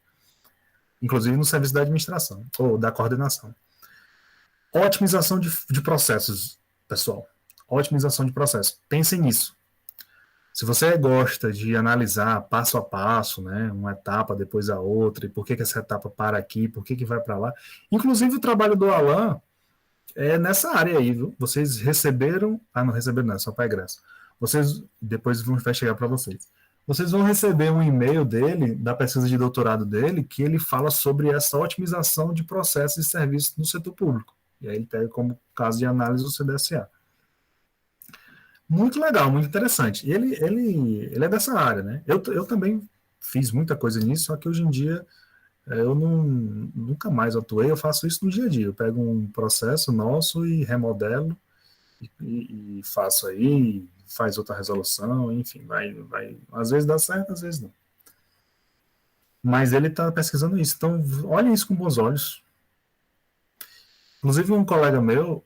Inclusive no serviço da administração, ou da coordenação. Otimização de processos, pessoal. Otimização de processos. Pensem nisso. Se você gosta de analisar passo a passo, né, uma etapa depois a outra, e por que essa etapa para aqui, por que vai para lá. Inclusive o trabalho do Alan é nessa área aí, viu? Vocês receberam... não receberam não, é só para egresso. Vocês, depois vai chegar para vocês. Vocês vão receber um e-mail dele, da pesquisa de doutorado dele, que ele fala sobre essa otimização de processos e serviços no setor público. E aí ele pega como caso de análise o CDSA. Muito legal, muito interessante. Ele é dessa área, né? Eu também fiz muita coisa nisso, só que hoje em dia eu nunca mais atuei, eu faço isso no dia a dia. Eu pego um processo nosso e remodelo e faço aí, faz outra resolução, enfim, vai. Às vezes dá certo, às vezes não. Mas ele está pesquisando isso, então olhem isso com bons olhos. Inclusive um colega meu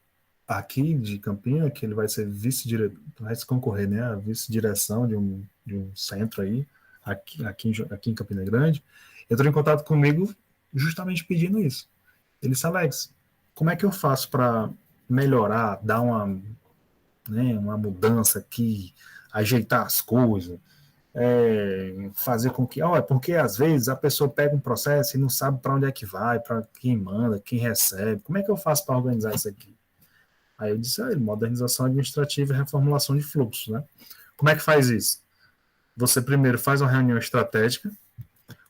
aqui de Campina, que ele vai ser vice-diretor, vai se concorrer, né, a vice-direção de um centro aí, aqui em Campina Grande, entrou em contato comigo justamente pedindo isso. Ele disse, Alex, como é que eu faço para melhorar, dar uma mudança aqui, ajeitar as coisas, fazer com que, porque às vezes a pessoa pega um processo e não sabe para onde é que vai, para quem manda, quem recebe, como é que eu faço para organizar isso aqui? Aí eu disse a ele, modernização administrativa e reformulação de fluxos, né? Como é que faz isso? Você primeiro faz uma reunião estratégica,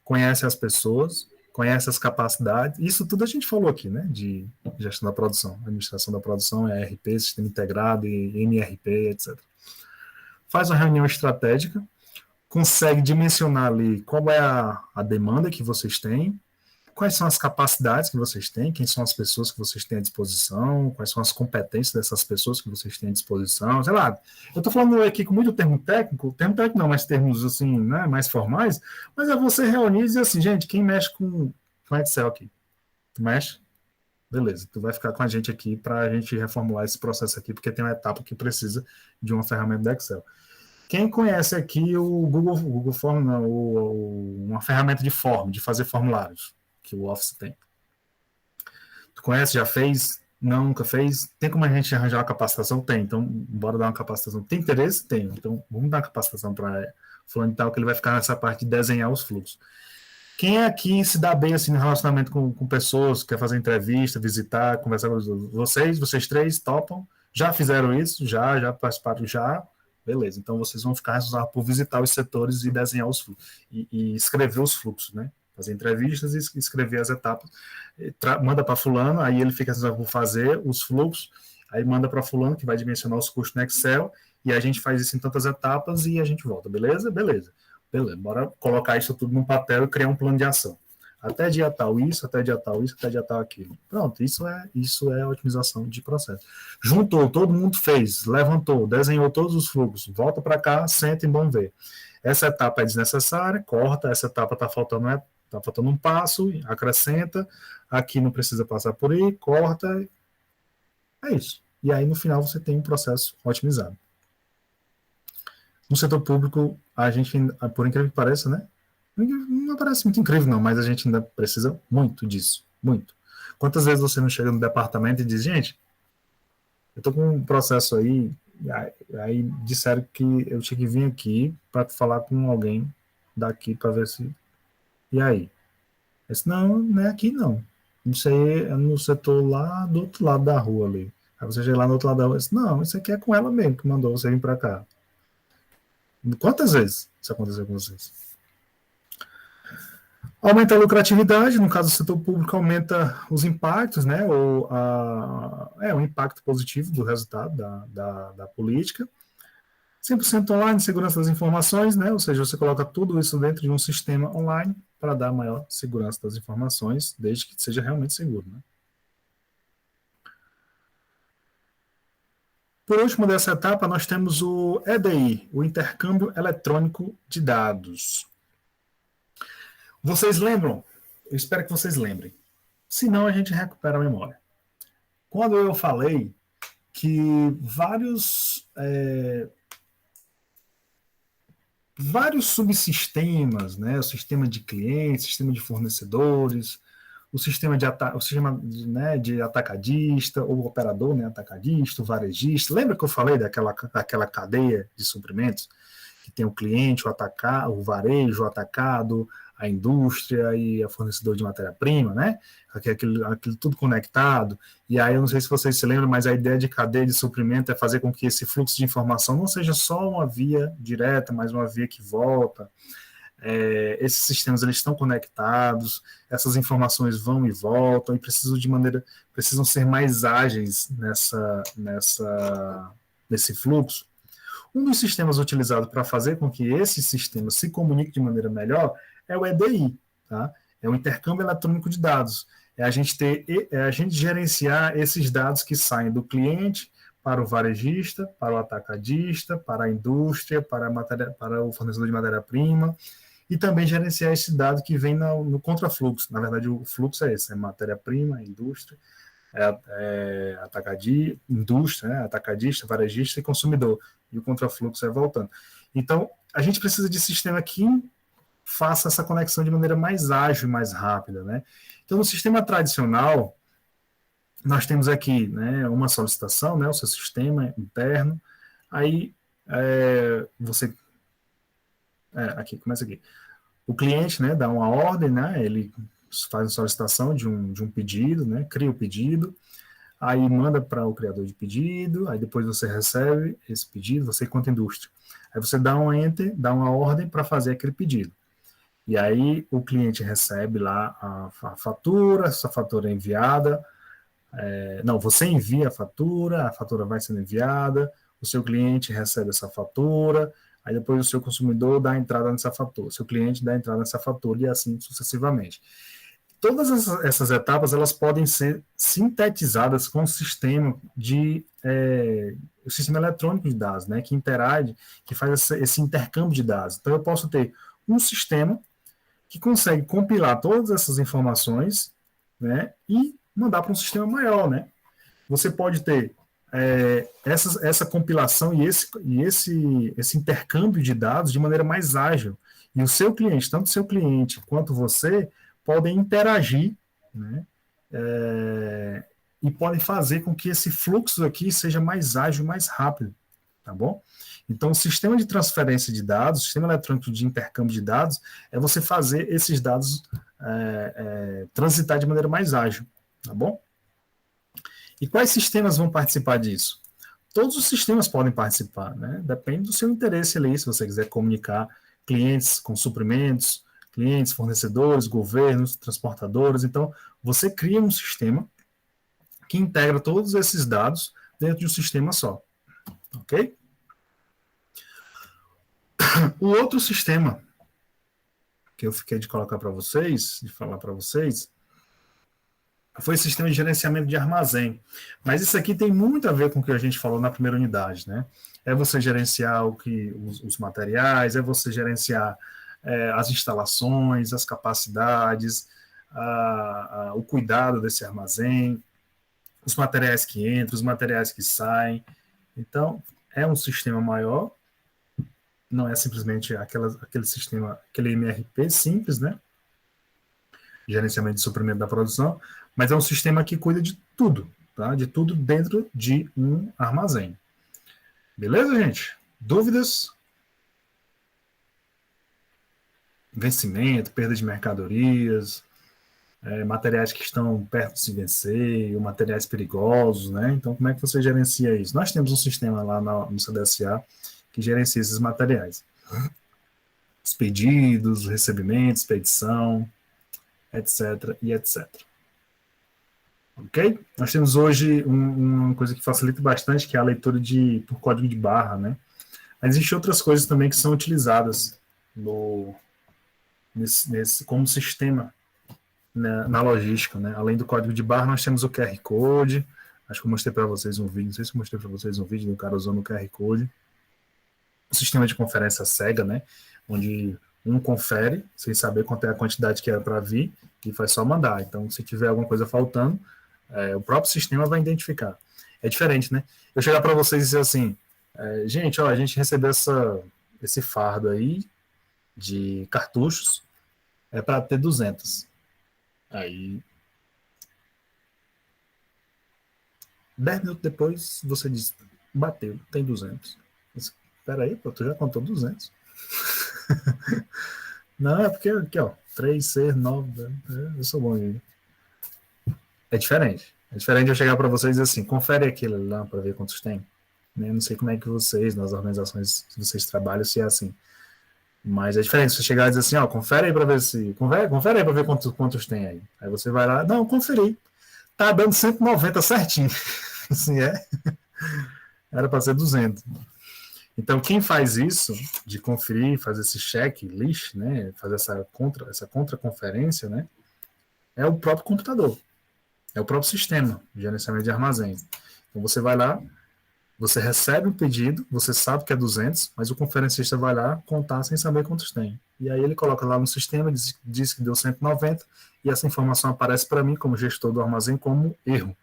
conhece as pessoas, conhece as capacidades, isso tudo a gente falou aqui, né, de gestão da produção, administração da produção, ERP, sistema integrado, e MRP, etc. Faz uma reunião estratégica, consegue dimensionar ali qual é a demanda que vocês têm, quais são as capacidades que vocês têm, quem são as pessoas que vocês têm à disposição, quais são as competências dessas pessoas que vocês têm à disposição, sei lá. Eu estou falando aqui com muito termo técnico não, mas termos assim, né, mais formais, mas é você reunir e dizer assim, gente, quem mexe com Excel aqui? Tu mexe? Beleza, tu vai ficar com a gente aqui para a gente reformular esse processo aqui, porque tem uma etapa que precisa de uma ferramenta do Excel. Quem conhece aqui o Google Form, não, uma ferramenta de form, de fazer formulários, que o Office tem. Tu conhece, já fez? Não, nunca fez? Tem como a gente arranjar uma capacitação? Tem, então bora dar uma capacitação. Tem interesse? Tem, então vamos dar uma capacitação para fulano e tal, que ele vai ficar nessa parte de desenhar os fluxos. Quem aqui se dá bem assim no relacionamento com pessoas, quer fazer entrevista, visitar, conversar com vocês três topam? Já fizeram isso? Já participaram? Já? Beleza, então vocês vão ficar responsáveis por visitar os setores e desenhar os fluxos, e escrever os fluxos, né? Fazer entrevistas e escrever as etapas. Manda para fulano, aí ele fica responsável por fazer os fluxos, aí manda para fulano, que vai dimensionar os custos no Excel, e a gente faz isso em tantas etapas e a gente volta, beleza? Beleza. Bora colocar isso tudo num papel e criar um plano de ação. Até dia tal isso, até dia tal isso, até dia tal aquilo. Pronto, isso é otimização de processo. Juntou, todo mundo fez, levantou, desenhou todos os fluxos, volta para cá, senta e vamos ver. Essa etapa é desnecessária, corta, essa etapa está faltando um passo, acrescenta, aqui não precisa passar por aí, corta, é isso. E aí no final você tem um processo otimizado. No setor público, a gente, por incrível que pareça, né? Não parece muito incrível, não, mas a gente ainda precisa muito disso, muito. Quantas vezes você não chega no departamento e diz, gente, eu tô com um processo aí disseram que eu tinha que vir aqui para falar com alguém daqui para ver se... E aí? Eu disse, não é aqui não. Isso aí é no setor lá do outro lado da rua ali. Aí você chega lá no outro lado da rua e diz, não, isso aqui é com ela mesmo que mandou você vir para cá. Quantas vezes isso aconteceu com vocês? Aumenta a lucratividade, no caso do setor público, aumenta os impactos, né, o impacto positivo do resultado da política. 100% online, segurança das informações, né, ou seja, você coloca tudo isso dentro de um sistema online para dar maior segurança das informações, desde que seja realmente seguro, né. Por último dessa etapa, nós temos o EDI, o Intercâmbio Eletrônico de Dados. Vocês lembram? Eu espero que vocês lembrem. Se não, a gente recupera a memória. Quando eu falei que vários subsistemas, né, o sistema de clientes, sistema de fornecedores, o sistema de atacadista, ou operador, né, atacadista, o varejista. Lembra que eu falei daquela cadeia de suprimentos? Que tem o cliente, o varejo, o atacado, a indústria e a fornecedor de matéria-prima, né? Aquilo tudo conectado. E aí, eu não sei se vocês se lembram, mas a ideia de cadeia de suprimento é fazer com que esse fluxo de informação não seja só uma via direta, mas uma via que volta. Esses sistemas eles estão conectados, essas informações vão e voltam e precisam ser mais ágeis nesse fluxo, Um dos sistemas utilizados para fazer com que esse sistema se comunique de maneira melhor é o EDI, tá? É o intercâmbio eletrônico de dados. É a gente gerenciar esses dados que saem do cliente para o varejista, para o atacadista, para a indústria, para o fornecedor de matéria-prima, e também gerenciar esse dado que vem no contrafluxo. Na verdade, o fluxo é esse, é matéria-prima, indústria, indústria, né, atacadista, varejista e consumidor. E o contrafluxo é voltando. Então, a gente precisa de sistema que faça essa conexão de maneira mais ágil e mais rápida, né? Então, no sistema tradicional, nós temos aqui, né, uma solicitação, né, o seu sistema interno, aí aqui, começa aqui. O cliente, né, dá uma ordem, né, ele faz a solicitação de um pedido, né, cria o pedido, aí manda para o criador de pedido, aí depois você recebe esse pedido, você enquanto indústria. Aí você dá um enter, dá uma ordem para fazer aquele pedido. E aí o cliente recebe lá a fatura, essa fatura é enviada, você envia a fatura vai sendo enviada, o seu cliente recebe essa fatura, aí depois o seu consumidor dá entrada nessa fatura, o seu cliente dá entrada nessa fatura e assim sucessivamente. Todas essas etapas, elas podem ser sintetizadas com o sistema o sistema eletrônico de dados, né, que interage, que faz esse intercâmbio de dados. Então, eu posso ter um sistema que consegue compilar todas essas informações, né, e mandar para um sistema maior, né. Você pode ter essa compilação e esse intercâmbio de dados de maneira mais ágil. E o seu cliente, tanto o seu cliente quanto você, podem interagir, né, e podem fazer com que esse fluxo aqui seja mais ágil, mais rápido, tá bom? Então, o sistema de transferência de dados, o sistema eletrônico de intercâmbio de dados, é você fazer esses dados transitar de maneira mais ágil, tá bom? E quais sistemas vão participar disso? Todos os sistemas podem participar, né? Depende do seu interesse ali, se você quiser comunicar clientes com suprimentos, clientes, fornecedores, governos, transportadores. Então, você cria um sistema que integra todos esses dados dentro de um sistema só, ok? O outro sistema que eu fiquei de colocar para vocês, de falar para vocês, foi o sistema de gerenciamento de armazém. Mas isso aqui tem muito a ver com o que a gente falou na primeira unidade, né? É você gerenciar os materiais, é você gerenciar as instalações, as capacidades, o cuidado desse armazém, os materiais que entram, os materiais que saem. Então, é um sistema maior, não é simplesmente aquele sistema, aquele MRP simples, né? Gerenciamento de suprimento da produção, mas é um sistema que cuida de tudo, tá? De tudo dentro de um armazém. Beleza, gente? Dúvidas? Vencimento, perda de mercadorias, materiais que estão perto de se vencer, ou materiais perigosos, né? Então, como é que você gerencia isso? Nós temos um sistema lá no CDSA que gerencia esses materiais. Os pedidos, os recebimentos, expedição, etc. e etc. Ok? Nós temos hoje uma coisa que facilita bastante, que é a leitura por código de barra, né? Mas existem outras coisas também que são utilizadas como sistema, né, na logística, né? Além do código de barra, nós temos o QR Code. Acho que eu mostrei para vocês um vídeo, não sei se eu mostrei para vocês um vídeo do cara usando o QR Code. O sistema de conferência cega, né? Onde um confere, sem saber quanto é a quantidade que era para vir, e faz só mandar. Então, se tiver alguma coisa faltando, o próprio sistema vai identificar. É diferente, né? Eu chegar para vocês e dizer assim, gente, a gente recebeu esse fardo aí de cartuchos, é para ter 200. Aí, 10 minutos depois, você diz, bateu, tem 200. Espera aí, pô, tu já contou 200. Não, é porque aqui, ó, 3, 6, 9, eu sou bom aí. É diferente. É diferente eu chegar para vocês e dizer assim, confere aquilo lá para ver quantos tem. Eu não sei como é que vocês, nas organizações que vocês trabalham, se é assim. Mas é diferente você chegar e dizer assim, ó, confere aí para ver se... Confere aí para ver quantos tem aí. Aí você vai lá, não, conferi. Tá dando 190 certinho. Assim, Era para ser 200. Então, quem faz isso, de conferir, fazer esse checklist, né, fazer essa contra-conferência, né, é o próprio computador, é o próprio sistema de gerenciamento de armazém. Então, você vai lá, você recebe um pedido, você sabe que é 200, mas o conferencista vai lá contar sem saber quantos tem. E aí ele coloca lá no sistema, diz que deu 190, e essa informação aparece para mim, como gestor do armazém, como erro,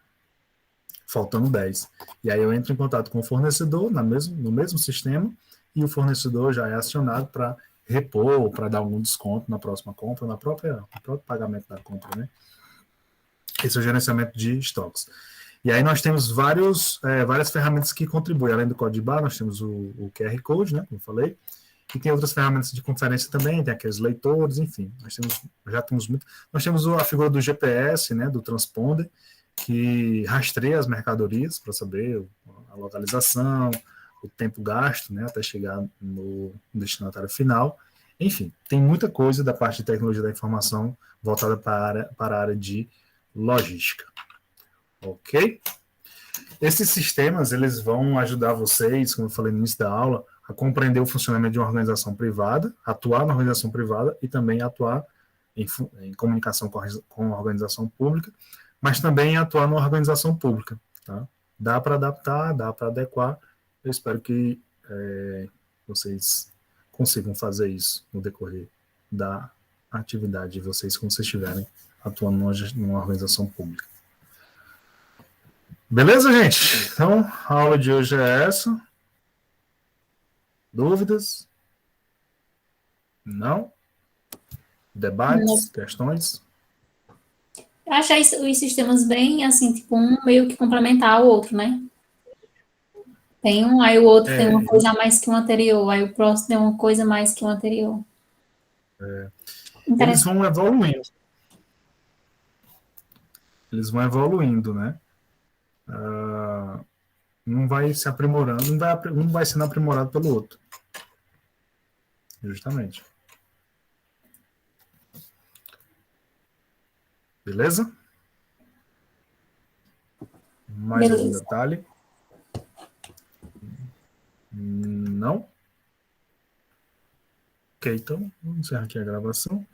faltando 10. E aí eu entro em contato com o fornecedor no mesmo sistema, e o fornecedor já é acionado para repor, para dar algum desconto na próxima compra, no próprio pagamento da compra, né? Esse é o gerenciamento de estoques. E aí nós temos várias ferramentas que contribuem. Além do código de barra, nós temos o QR Code, né, como eu falei, e tem outras ferramentas de conferência também, tem aqueles leitores, enfim. Já temos muito. Nós temos a figura do GPS, né, do transponder, que rastreia as mercadorias para saber a localização, o tempo gasto, né, até chegar no destinatário final. Enfim, tem muita coisa da parte de tecnologia da informação voltada para a área de logística. Ok? Esses sistemas, eles vão ajudar vocês, como eu falei no início da aula, a compreender o funcionamento de uma organização privada, atuar na organização privada e também atuar em comunicação com a organização pública, mas também atuar numa organização pública. Tá? Dá para adaptar, dá para adequar. Eu espero que vocês consigam fazer isso no decorrer da atividade de vocês, quando vocês estiverem atuando numa organização pública. Beleza, gente? Então, a aula de hoje é essa. Dúvidas? Não? Debates? Questões? Eu acho os sistemas bem, assim, tipo, um meio que complementar ao outro, né? Tem um, aí o outro tem uma coisa a mais que o anterior, aí o próximo tem uma coisa a mais que o anterior. Eles vão evoluindo. Eles vão evoluindo, né? Não vai se aprimorando, um vai sendo aprimorado pelo outro. Justamente. Beleza? Mais algum detalhe? Não? Ok, então vamos encerrar aqui a gravação.